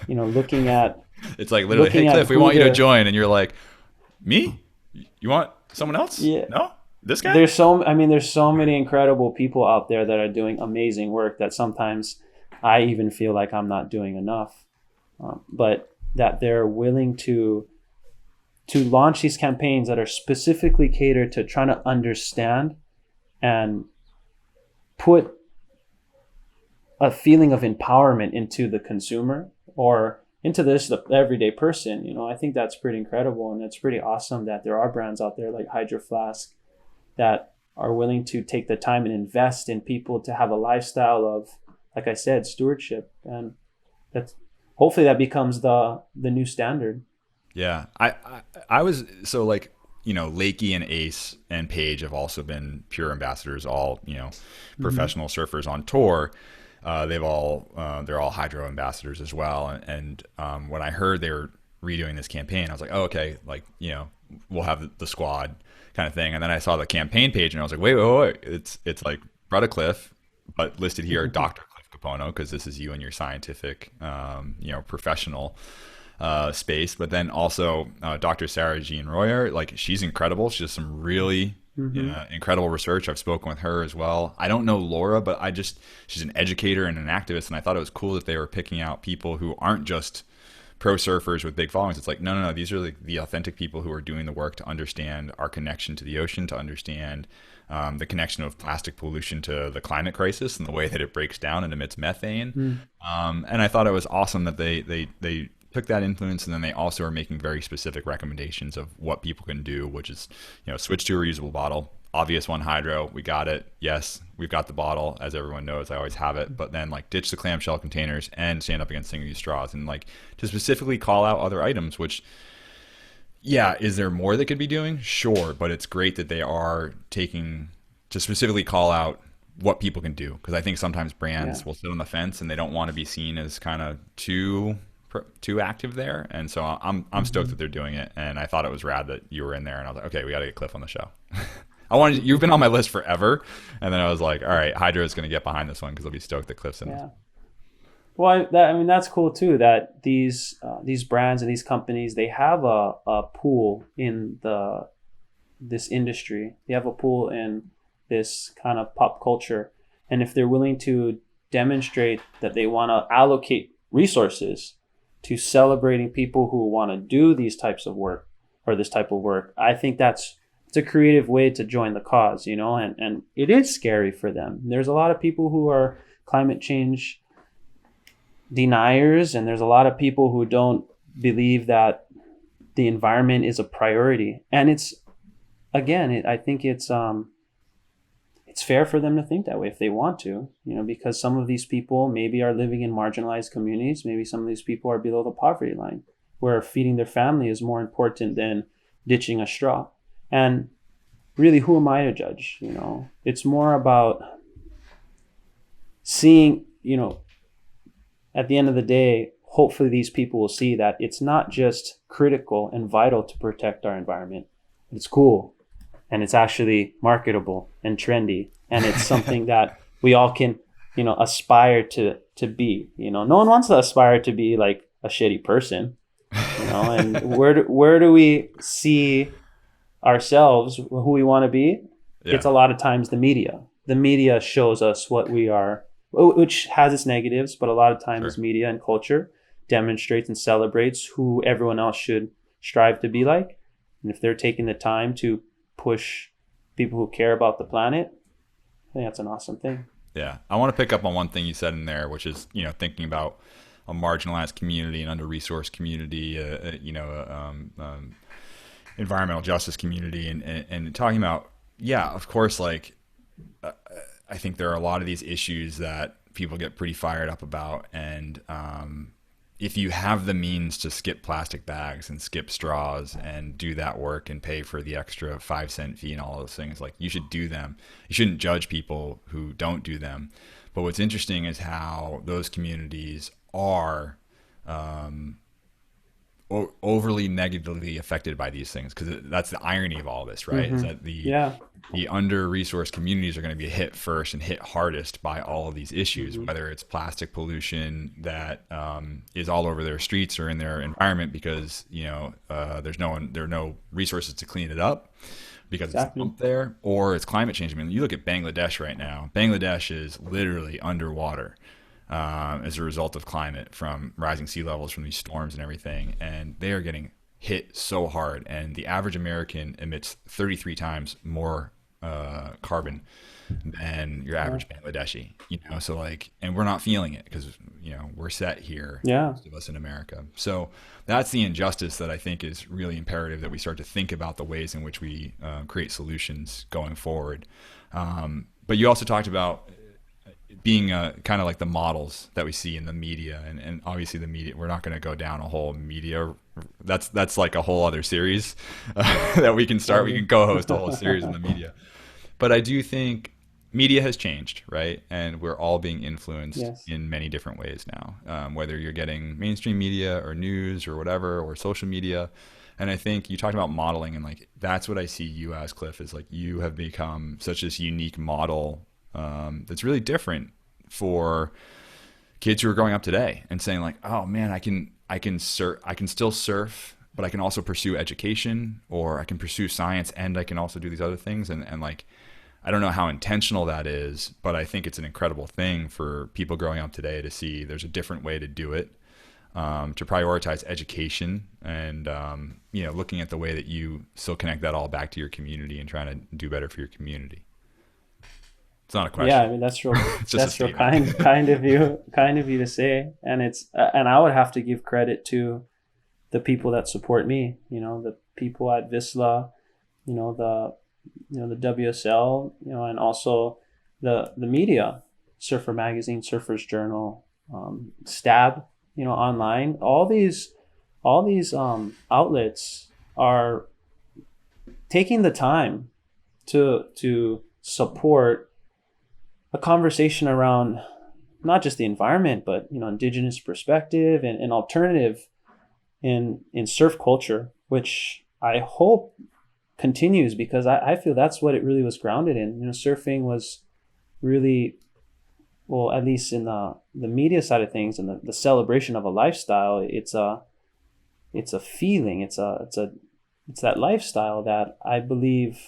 looking at It's like literally, hey Cliff, we want you to join, and you're like, me? You want someone else? Yeah. No, this guy. There's so many incredible people out there that are doing amazing work that sometimes I even feel like I'm not doing enough. But that they're willing to launch these campaigns that are specifically catered to trying to understand and put a feeling of empowerment into the consumer or into the everyday person. I think that's pretty incredible, and it's pretty awesome that there are brands out there like Hydroflask that are willing to take the time and invest in people to have a lifestyle of, like I said, stewardship, and that's hopefully that becomes the new standard. Yeah, I was so like Lakey and Ace and Paige have also been pure ambassadors, all professional surfers on tour. They're all hydro ambassadors as well. And when I heard they were redoing this campaign, I was like, oh, okay, like we'll have the squad kind of thing. And then I saw the campaign page and I was like, wait, it's like Brother Cliff, but listed here Dr. Cliff Capono, because this is you and your scientific professional space. But then also Dr. Sarah Jean Royer, like she's incredible. She does some really incredible research. I've spoken with her as well. I don't know Laura, but she's an educator and an activist, and I thought it was cool that they were picking out people who aren't just pro surfers with big followings. It's like, no, these are the authentic people who are doing the work to understand our connection to the ocean, to understand the connection of plastic pollution to the climate crisis and the way that it breaks down and emits methane. And I thought it was awesome that they took that influence, and then they also are making very specific recommendations of what people can do, which is switch to a reusable bottle. Obvious one, hydro, we got it. Yes, we've got the bottle, as everyone knows, I always have it. But then like ditch the clamshell containers and stand up against single-use straws, and like to specifically call out other items, which is there more they could be doing? Sure, but it's great that they are taking to specifically call out what people can do, because I think sometimes brands will sit on the fence and they don't want to be seen as kind of too active there. And so I'm stoked that they're doing it, and I thought it was rad that you were in there, and I was like, okay, we got to get Cliff on the show. You've been on my list forever, and then I was like, all right, Hydro is going to get behind this one because I'll be stoked that Cliff's in it. Well, that's cool too, that these brands and these companies, they have a pool in this industry. They have a pool in this kind of pop culture, and if they're willing to demonstrate that they want to allocate resources to celebrating people who want to do these types of work or this type of work, I think it's a creative way to join the cause, and it is scary for them. There's a lot of people who are climate change deniers, and there's a lot of people who don't believe that the environment is a priority. And I think it's fair for them to think that way if they want to, because some of these people maybe are living in marginalized communities. Maybe some of these people are below the poverty line, where feeding their family is more important than ditching a straw. And really, who am I to judge? It's more about seeing, at the end of the day, hopefully these people will see that it's not just critical and vital to protect our environment. It's cool, and it's actually marketable and trendy, and it's something that we all can, aspire to be. No one wants to aspire to be like a shitty person, and where do we see ourselves, who we want to be? It's a lot of times the media shows us what we are, which has its negatives, but a lot of times media and culture demonstrates and celebrates who everyone else should strive to be like. And if they're taking the time to push people who care about the planet, I think that's an awesome thing. Yeah. I want to pick up on one thing you said in there, which is, thinking about a marginalized community, an under-resourced community, environmental justice community, and talking about, of course, like, I think there are a lot of these issues that people get pretty fired up about. And if you have the means to skip plastic bags and skip straws and do that work and pay for the extra 5-cent fee and all those things, like, you should do them. You shouldn't judge people who don't do them. But what's interesting is how those communities are overly negatively affected by these things, because that's the irony of all this, right? Is that Yeah. the under-resourced communities are going to be hit first and hit hardest by all of these issues, whether it's plastic pollution that is all over their streets or in their environment because there are no resources to clean it up because it's Exactly. dumped there, or it's climate change. I mean, you look at Bangladesh right now. Bangladesh is literally underwater as a result of climate, from rising sea levels, from these storms and everything, and they are getting hit so hard. And the average American emits 33 times more carbon than your Yeah. average Bangladeshi. So like, and we're not feeling it because we're set here, Yeah. most of us in America. So that's the injustice that I think is really imperative, that we start to think about the ways in which we create solutions going forward. But you also talked about being kind of like the models that we see in the media, and obviously the media, we're not going to go down a whole media, that's like a whole other series that we can start. We can co-host a whole series in the media. But I do think media has changed, right? And we're all being influenced Yes. in many different ways now, whether you're getting mainstream media or news or whatever, or social media. And I think you talked about modeling, and like, that's what I see you as, Cliff, is like, you have become such this unique model that's really different for kids who are growing up today and saying like, oh man, I can still surf, but I can also pursue education, or I can pursue science, and I can also do these other things. And like, I don't know how intentional that is, but I think it's an incredible thing for people growing up today to see there's a different way to do it, to prioritize education, and looking at the way that you still connect that all back to your community and trying to do better for your community. It's not a question. Yeah, I mean that's real. It's just That's a real statement. kind of you to say, and and I would have to give credit to the people that support me. The people at Visla, the WSL, and also the media, Surfer Magazine, Surfers Journal, Stab, online. All these outlets are taking the time to support a conversation around not just the environment, but indigenous perspective and alternative in surf culture, which I hope continues, because I feel that's what it really was grounded in. Surfing was really, well, at least in the media side of things and the celebration of a lifestyle. It's a feeling. It's that lifestyle that I believe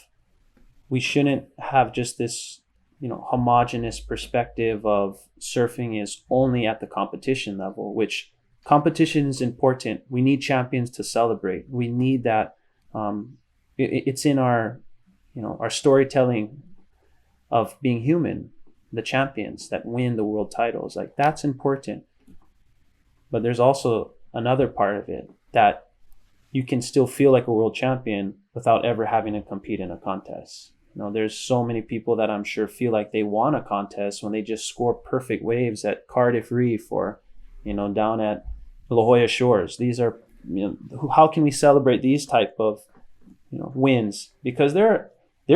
we shouldn't have just this homogenous perspective of surfing is only at the competition level, which competition is important. We need champions to celebrate. We need that. It's in our storytelling of being human, the champions that win the world titles. Like, that's important. But there's also another part of it, that you can still feel like a world champion without ever having to compete in a contest. There's so many people that I'm sure feel like they won a contest when they just score perfect waves at Cardiff Reef, or down at La Jolla Shores. These are, how can we celebrate these type of wins? Because they're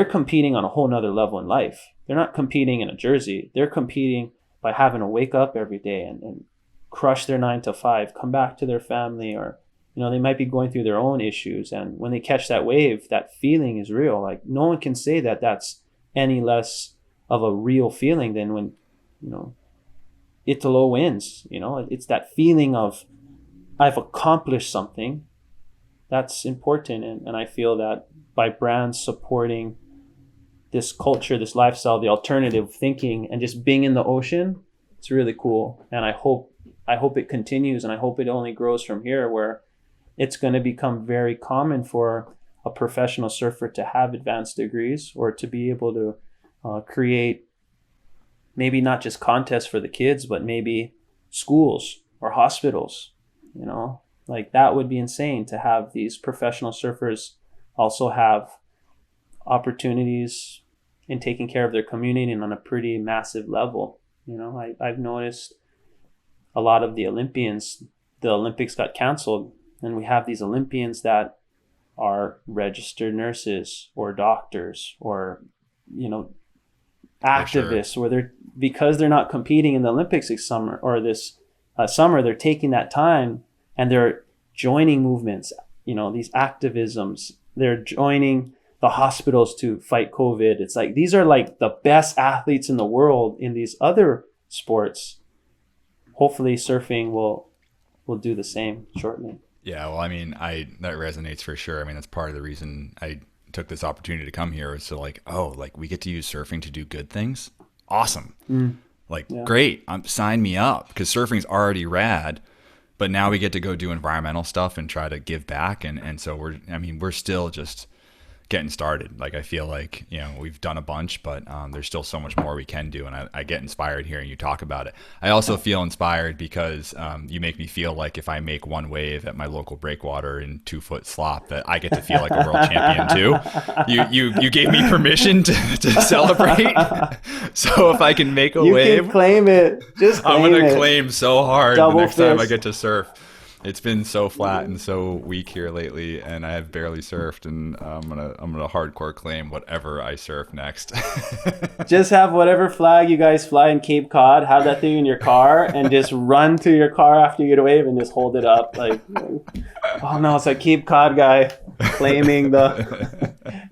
competing on a whole nother level in life. They're not competing in a jersey. They're competing by having to wake up every day and crush their 9 to 5, come back to their family, or they might be going through their own issues. And when they catch that wave, that feeling is real. Like, no one can say that that's any less of a real feeling than when, Italo wins. It's that feeling of, I've accomplished something. That's important. And I feel that by brands supporting this culture, this lifestyle, the alternative thinking, and just being in the ocean, it's really cool. And I hope it continues, and I hope it only grows from here, where it's going to become very common for a professional surfer to have advanced degrees, or to be able to create maybe not just contests for the kids, but maybe schools or hospitals. Like, that would be insane to have these professional surfers also have opportunities in taking care of their community and on a pretty massive level. I've noticed a lot of the Olympics got canceled, and we have these Olympians that are registered nurses or doctors or activists, where because they're not competing in the Olympics this summer, or this summer, they're taking that time and they're joining movements, these activisms. They're joining the hospitals to fight COVID. It's like these are like the best athletes in the world in these other sports. Hopefully surfing will do the same shortly. Yeah, well, I mean, that resonates for sure. I mean, that's part of the reason I took this opportunity to come here, is to we get to use surfing to do good things. Awesome. Great. Sign me up, because surfing's already rad, but now we get to go do environmental stuff and try to give back. And so we're still just getting started. Like, I feel like, we've done a bunch, but there's still so much more we can do. And I get inspired hearing you talk about it. I also feel inspired because you make me feel like if I make one wave at my local breakwater in 2-foot slop, that I get to feel like a world champion too. You gave me permission to celebrate. So if I can make a wave, you can claim it. Just claim I'm going to it. claim so hard Double the next time I fist. get to surf. It's been so flat and so weak here lately, and I have barely surfed, and I'm gonna hardcore claim whatever I surf next. Just have whatever flag you guys fly in Cape Cod, have that thing in your car, and just run to your car after you get a wave and just hold it up like, oh no, it's a Cape Cod guy claiming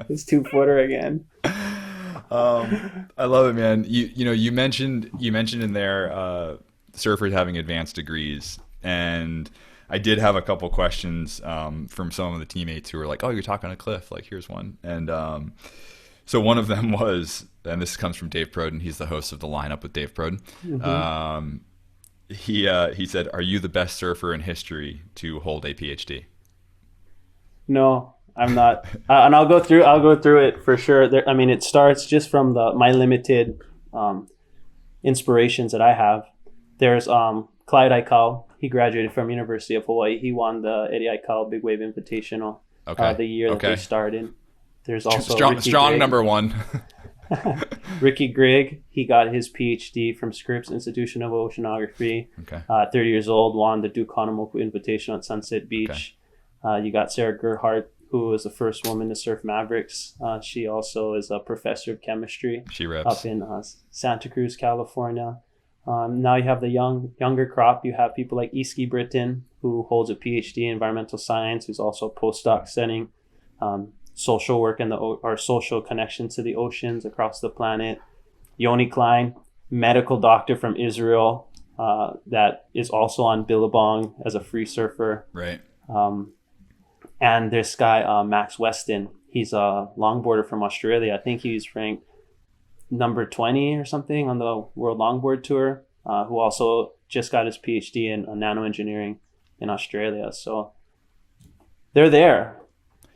his 2-footer again. I love it, man. You mentioned in there surfers having advanced degrees, and I did have a couple questions from some of the teammates who were like, "Oh, you're talking to Cliff. Like, here's one." And so one of them was, and this comes from Dave Proden. He's the host of the Lineup with Dave Proden. Mm-hmm. He said, "Are you the best surfer in history to hold a PhD?" No, I'm not. And I'll go through it for sure. It starts just from my limited inspirations that I have. There's Clyde Aikau. He graduated from University of Hawaii. He won the Eddie Aikau Big Wave Invitational the year that they started. There's also strong number one. Ricky Grigg. He got his PhD from Scripps Institution of Oceanography. 30 years old, won the Duke Hanamoku Invitational at Sunset Beach. You got Sarah Gerhardt, who was the first woman to surf Mavericks. She also is a professor of chemistry. She rips. Up in Santa Cruz, California. Now you have the younger crop. You have people like Iski Britton, who holds a PhD in environmental science, who's also a postdoc studying social work and our social connection to the oceans across the planet. Yoni Klein, medical doctor from Israel, that is also on Billabong as a free surfer. Right. And this guy, Max Weston, he's a longboarder from Australia. I think he's ranked number 20 or something on the World Longboard Tour, who also just got his PhD in nanoengineering in Australia. So they're there.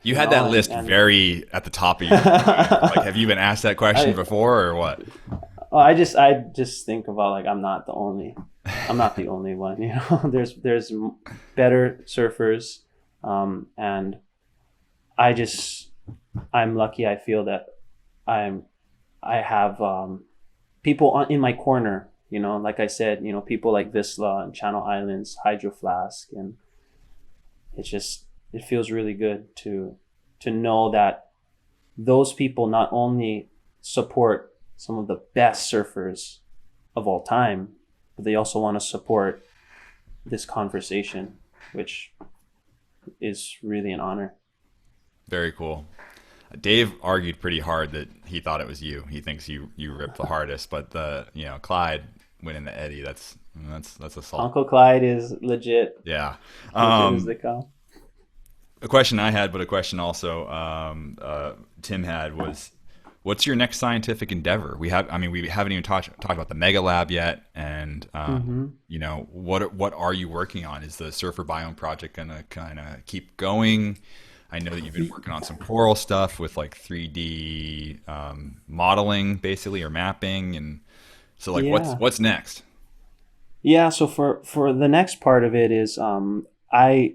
You had that list very at the top of your have you been asked that question before, or what? Well, I just think about I'm not the only one. There's better surfers, and I'm lucky. I feel that I have people in my corner, like I said, people like Visla and Channel Islands, Hydroflask, and it feels really good to know that those people not only support some of the best surfers of all time, but they also want to support this conversation, which is really an honor. Very cool. Dave argued pretty hard that he thought it was you. He thinks you ripped the hardest, but Clyde winning the Eddie, that's assault. Uncle Clyde is legit. Yeah. Legit as they come. A question I had, but a question also Tim had was, what's your next scientific endeavor? We haven't even talked about the Mega Lab yet, and what are you working on? Is the Surfer Biome Project gonna kind of keep going? I know that you've been working on some coral stuff with 3D modeling, basically, or mapping, and so what's next? Yeah, so for the next part of it is I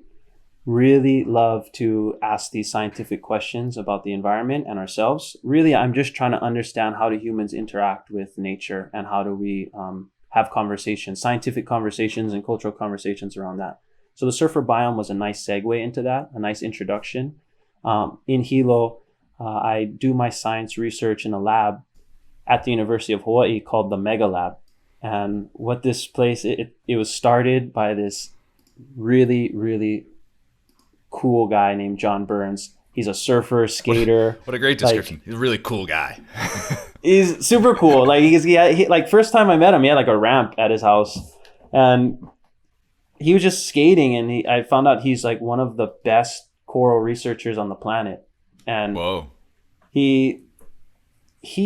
really love to ask these scientific questions about the environment and ourselves. Really, I'm just trying to understand how do humans interact with nature, and how do we have conversations, scientific conversations and cultural conversations around that. So the Surfer Biome was a nice segue into that, a nice introduction. In Hilo, I do my science research in a lab at the University of Hawaii called the Mega Lab. And what this place, it was started by this really, really cool guy named John Burns. He's a surfer, skater. What a great description. He's a really cool guy. He's super cool. Like like first time I met him, he had like a ramp at his house, and he was just skating. And I found out he's like one of the best coral researchers on the planet. And whoa, he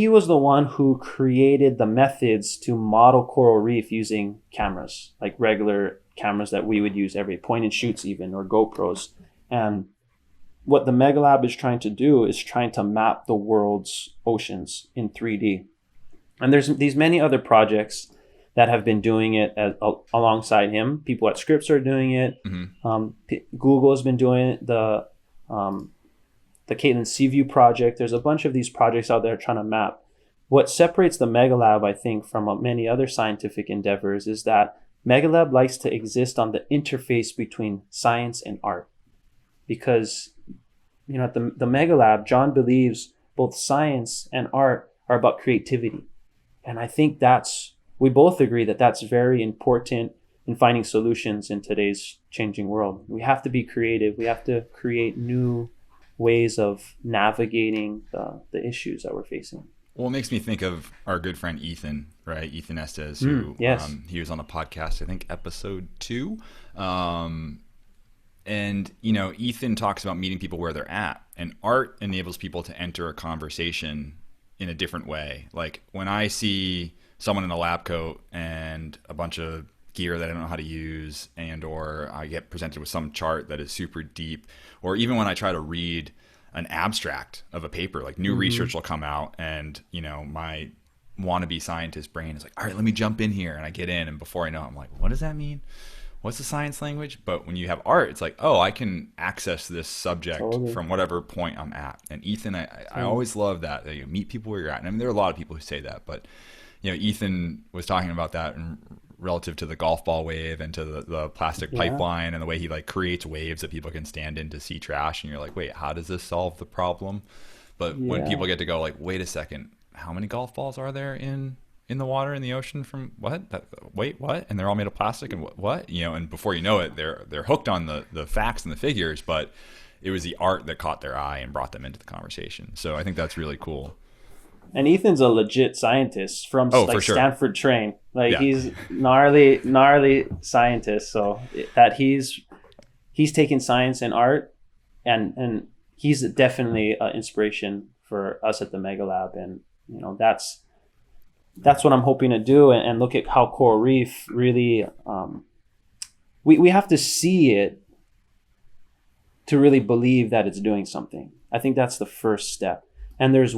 was the one who created the methods to model coral reef using cameras, like regular cameras that we would use every point and shoots even, or GoPros. And what the Mega Lab is trying to do is trying to map the world's oceans in 3D. And there's these many other projects that have been doing it alongside him. People at Scripps are doing it. Google has been doing it. The Caitlin Seaview project. There's a bunch of these projects out there trying to map. What separates the Mega Lab, I think, from many other scientific endeavors is that Mega Lab likes to exist on the interface between science and art. Because, at the Mega Lab, John believes both science and art are about creativity. And I think we both agree that that's very important in finding solutions in today's changing world. We have to be creative. We have to create new ways of navigating the issues that we're facing. Well, it makes me think of our good friend Ethan, right? Ethan Estes, who yes. He was on the podcast, I think episode 2. And, Ethan talks about meeting people where they're at, and art enables people to enter a conversation in a different way. Like when I see someone in a lab coat and a bunch of gear that I don't know how to use, and or I get presented with some chart that is super deep, or even when I try to read an abstract of a paper, like new research will come out, and my wannabe scientist brain is like, all right, let me jump in here, and I get in, and before I know it, I'm like, what does that mean? What's the science language? But when you have art, it's like, oh, I can access this subject from whatever point I'm at. And Ethan, I always love that you meet people where you're at. And I mean, there are a lot of people who say that, but Ethan was talking about that relative to the golf ball wave and to the plastic pipeline, and the way he like creates waves that people can stand in to see trash. And you're like, wait, how does this solve the problem? But when people get to go like, wait a second, how many golf balls are there in the water in the ocean from what? Wait, what? And they're all made of plastic, and what? And before you know it, they're hooked on the facts and the figures, but it was the art that caught their eye and brought them into the conversation. So I think that's really cool. And Ethan's a legit scientist from for sure. Stanford trained. He's gnarly scientist. So that he's taken science and art, and he's definitely an inspiration for us at the Mega Lab. And that's what I'm hoping to do, and look at how coral reef really, we have to see it to really believe that it's doing something. I think that's the first step. And there's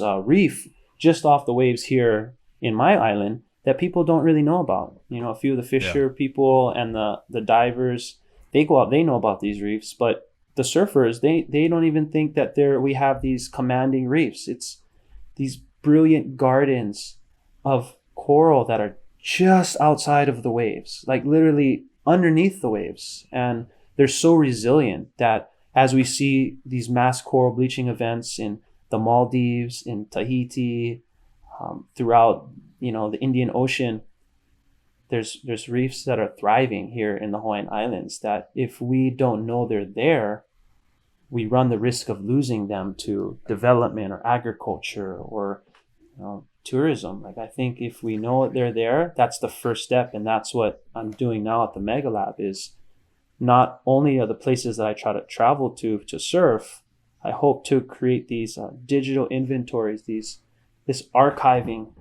a reef just off the waves here in my island that people don't really know about. A few of the fisher people and the divers, they go out, they know about these reefs, but the surfers, they don't even think that we have these commanding reefs. It's these brilliant gardens of coral that are just outside of the waves, like literally underneath the waves. And they're so resilient that as we see these mass coral bleaching events in the Maldives, in Tahiti, throughout the Indian Ocean, there's reefs that are thriving here in the Hawaiian Islands that if we don't know they're there, we run the risk of losing them to development or agriculture or tourism. Like, I think if we know they're there, that's the first step. And that's what I'm doing now at the Mega Lab, is not only are the places that I try to travel to surf, I hope to create these digital inventories, this archiving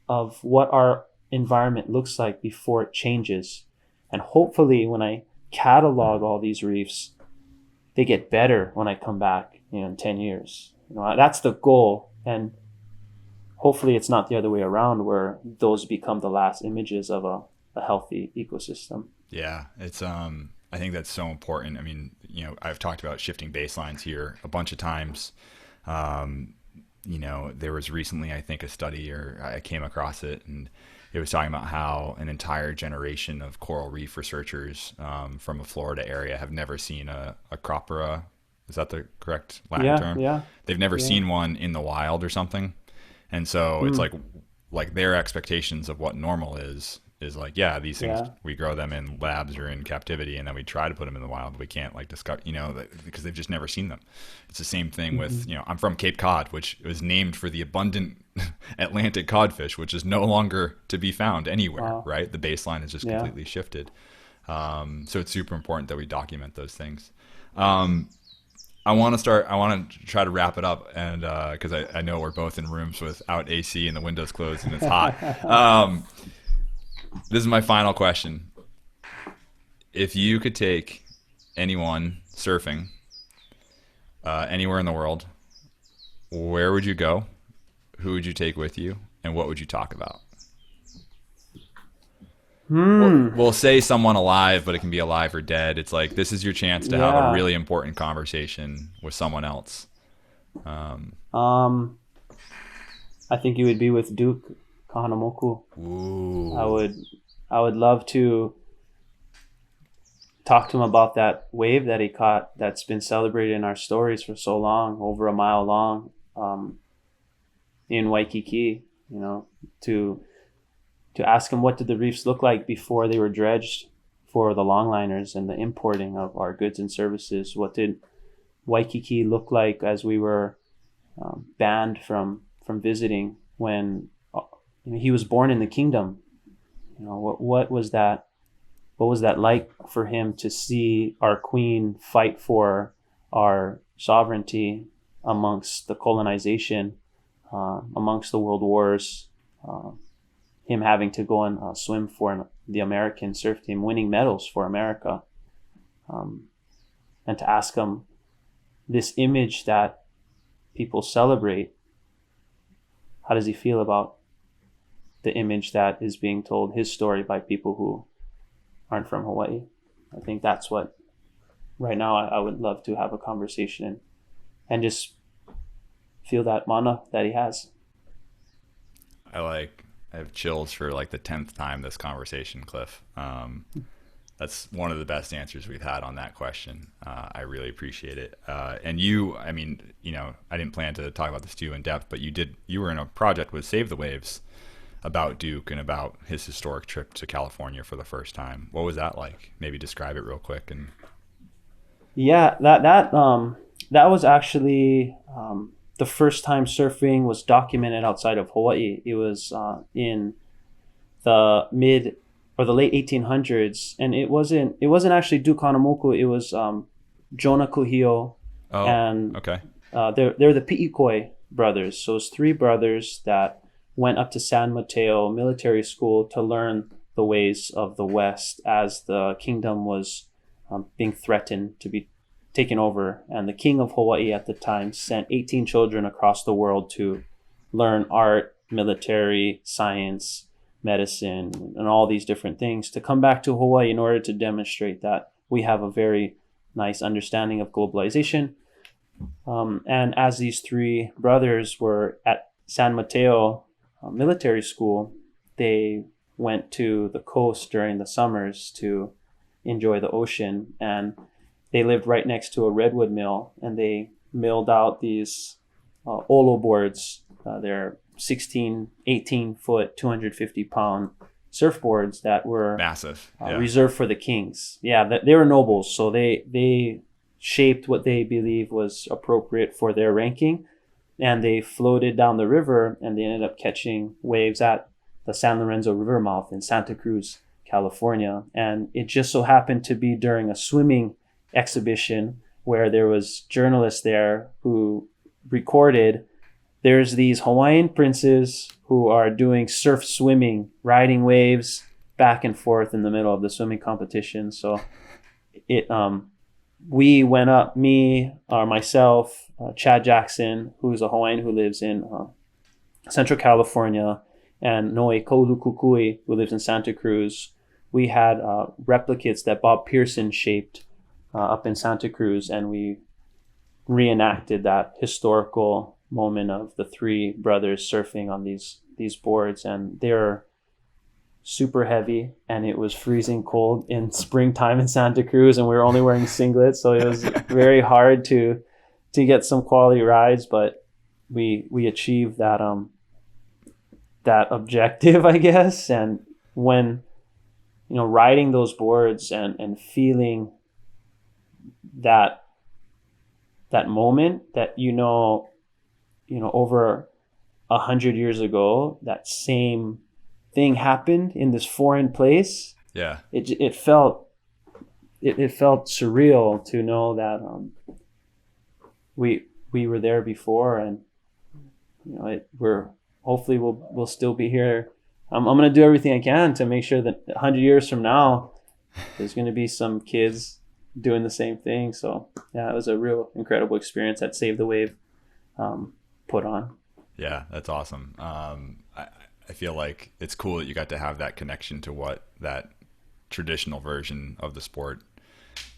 of what our environment looks like before it changes. And hopefully when I catalog all these reefs, they get better when I come back in 10 years. That's the goal. And hopefully it's not the other way around, where those become the last images of a healthy ecosystem. Yeah, it's I think that's so important. I mean, I've talked about shifting baselines here a bunch of times. There was recently, I think, a study, or I came across it, and it was talking about how an entire generation of coral reef researchers from a Florida area have never seen a cropera. Is that the correct Latin term? Yeah. They've never seen one in the wild or something. And so it's like their expectations of what normal is is like, yeah, these things, Yeah. we grow them in labs or in captivity, and then we try to put them in the wild. We can't like discover, because they've just never seen them. It's the same thing with, Hmm. I'm from Cape Cod, which was named for the abundant Atlantic codfish, which is no longer to be found anywhere, Wow. right? The baseline has just Yeah. completely shifted. So it's super important that we document those things. Um, I want to try to wrap it up, and because I know we're both in rooms without AC and the windows closed and it's hot. This is my final question. If you could take anyone surfing anywhere in the world, where would you go? Who would you take with you? And what would you talk about? We'll say someone alive, but it can be alive or dead. It's like, this is your chance to have a Yeah. really important conversation with someone else. Um, I think it would be with Duke Kahanamoku. Ooh. I would love to talk to him about that wave that he caught that's been celebrated in our stories for so long, over a mile long, in Waikiki. To ask him, what did the reefs look like before they were dredged for the longliners and the importing of our goods and services? What did Waikiki look like as we were banned from visiting when he was born in the kingdom? What was that? What was that like for him to see our queen fight for our sovereignty amongst the colonization, amongst the world wars? Him having to go and swim for the American surf team, winning medals for America, and to ask him, this image that people celebrate, how does he feel about the image that is being told, his story, by people who aren't from Hawaii? I think that's what, right now, I would love to have a conversation and just feel that mana that he has. I have chills for like the 10th time this conversation, Cliff. That's one of the best answers we've had on that question. I really appreciate it. And you, I didn't plan to talk about this to you in depth, but you were in a project with Save the Waves about Duke and about his historic trip to California for the first time. What was that like? Maybe describe it real quick. And Yeah, that was actually the first time surfing was documented outside of Hawaii. It was in the mid or the late 1800s, and it wasn't actually Duke Hanamoku. It was Jonah Kuhio, and okay. they're the Pi'ikoi brothers. So it's three brothers that went up to San Mateo military school to learn the ways of the West as the kingdom was being threatened to be taken over. And the king of Hawaii at the time sent 18 children across the world to learn art, military, science, medicine, and all these different things, to come back to Hawaii in order to demonstrate that we have a very nice understanding of globalization. And as these three brothers were at San Mateo military school, they went to the coast during the summers to enjoy the ocean, and they lived right next to a redwood mill, and they milled out these olo boards. They're 16, 18 foot, 250 pound surfboards that were Massive. Yeah. reserved for the kings. Yeah, they were nobles, so they shaped what they believe was appropriate for their ranking, and they floated down the river, and they ended up catching waves at the San Lorenzo River mouth in Santa Cruz, California. And it just so happened to be during a swimming exhibition where there was journalists there who recorded, there's these Hawaiian princes who are doing surf swimming, riding waves back and forth in the middle of the swimming competition. So we went up, myself, Chad Jackson, who's a Hawaiian who lives in Central California, and Noe Koulukukui, who lives in Santa Cruz. We had replicates that Bob Pearson shaped up in Santa Cruz, and we reenacted that historical moment of the three brothers surfing on these boards. And they're super heavy, and it was freezing cold in springtime in Santa Cruz, and we were only wearing singlets, so it was very hard to get some quality rides, but we achieved that objective, I guess. And when riding those boards and feeling that moment that, over 100 years ago, that same thing happened in this foreign place. Yeah. It felt surreal to know that we were there before, and we'll still be here. I'm going to do everything I can to make sure that 100 years from now, there's going to be some kids doing the same thing. So yeah, it was a real incredible experience that Save the Wave put on. Yeah, that's awesome. I feel like it's cool that you got to have that connection to what that traditional version of the sport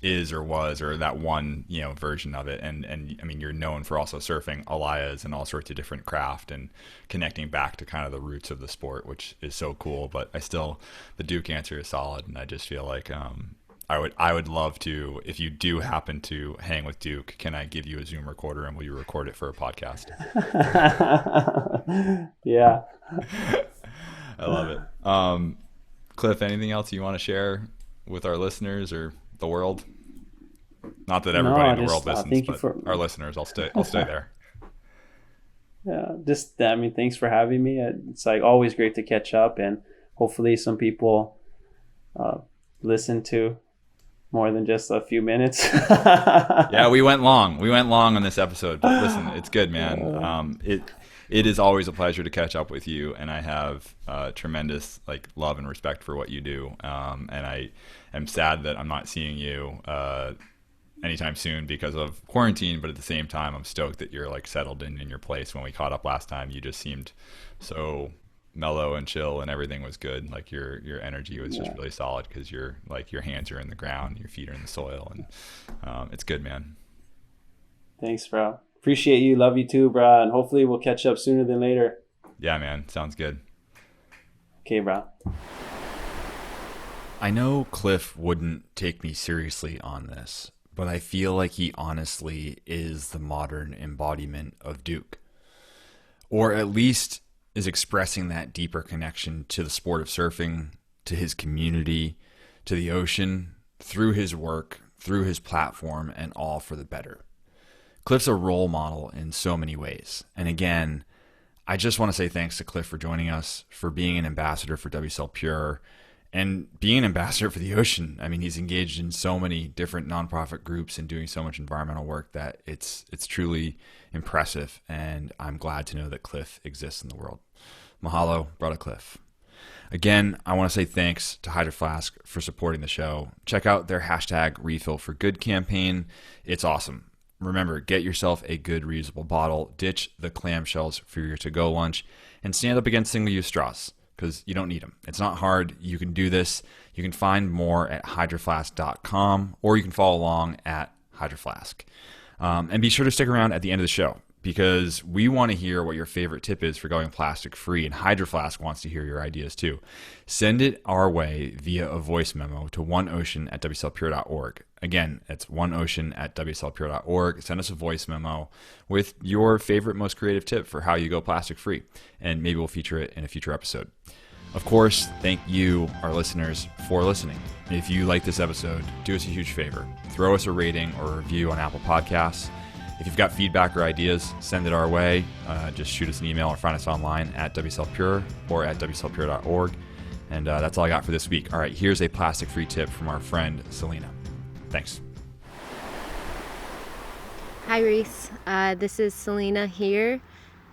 is or was, or that one version of it. And I mean, you're known for also surfing alayas and all sorts of different craft and connecting back to kind of the roots of the sport, which is so cool. But the Duke answer is solid, and I just feel like I would love to, if you do happen to hang with Duke, can I give you a Zoom recorder and will you record it for a podcast? Yeah. I love it. Cliff, anything else you want to share with our listeners or the world? Not that everybody in the world listens, but our listeners. I'll stay there. Yeah, thanks for having me. It's like always great to catch up, and hopefully some people listen to more than just a few minutes. Yeah, we went long on this episode, but listen, it's good, man. It is always a pleasure to catch up with you, and I have tremendous love and respect for what you do. And I am sad that I'm not seeing you anytime soon because of quarantine, but at the same time, I'm stoked that you're settled in your place. When we caught up last time, you just seemed so mellow and chill, and everything was good. Your energy was just really solid because your hands are in the ground, your feet are in the soil, and it's good, man. Thanks, bro. Appreciate you. Love you too, bro. And hopefully we'll catch up sooner than later. Yeah, man. Sounds good. Okay, bro. I know Cliff wouldn't take me seriously on this, but I feel like he honestly is the modern embodiment of Duke. Or at least is expressing that deeper connection to the sport of surfing, to his community, to the ocean, through his work, through his platform, and all for the better. Cliff's a role model in so many ways. And again, I just want to say thanks to Cliff for joining us, for being an ambassador for WSL Pure, and being an ambassador for the ocean. I mean, he's engaged in so many different nonprofit groups and doing so much environmental work that it's truly impressive. And I'm glad to know that Cliff exists in the world. Mahalo, brother Cliff. Again, I want to say thanks to Hydroflask for supporting the show. Check out their #RefillForGood campaign. It's awesome. Remember, get yourself a good reusable bottle, ditch the clamshells for your to-go lunch, and stand up against single-use straws, because you don't need them. It's not hard. You can do this. You can find more at hydroflask.com, or you can follow along at Hydroflask. And be sure to stick around at the end of the show, because we want to hear what your favorite tip is for going plastic free, and Hydroflask wants to hear your ideas too. Send it our way via a voice memo to oneocean@wslpure.org. Again, it's oneocean@wslpure.org. Send us a voice memo with your favorite, most creative tip for how you go plastic free, and maybe we'll feature it in a future episode. Of course, thank you, our listeners, for listening. If you like this episode, do us a huge favor. Throw us a rating or a review on Apple Podcasts. If you've got feedback or ideas, send it our way. Just shoot us an email or find us online at WSLPure or at WSLPure.org. And that's all I got for this week. All right, here's a plastic-free tip from our friend Salena. Thanks. Hi, Reese. This is Salena here,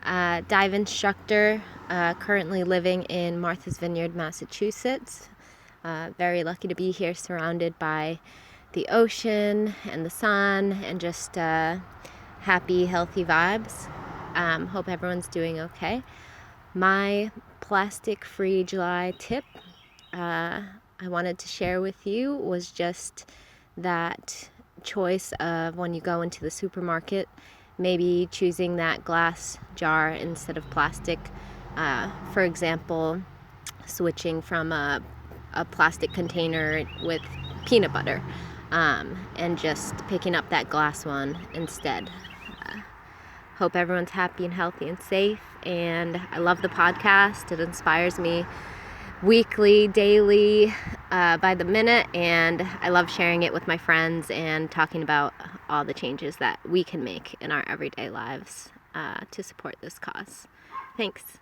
dive instructor, currently living in Martha's Vineyard, Massachusetts. Very lucky to be here, surrounded by the ocean and the sun and just happy, healthy vibes. Hope everyone's doing okay. My plastic-free July tip I wanted to share with you was just that choice of when you go into the supermarket, maybe choosing that glass jar instead of plastic. For example, switching from a plastic container with peanut butter and just picking up that glass one instead. Hope everyone's happy and healthy and safe, and I love the podcast. It inspires me weekly, daily, by the minute, and I love sharing it with my friends and talking about all the changes that we can make in our everyday lives to support this cause. Thanks.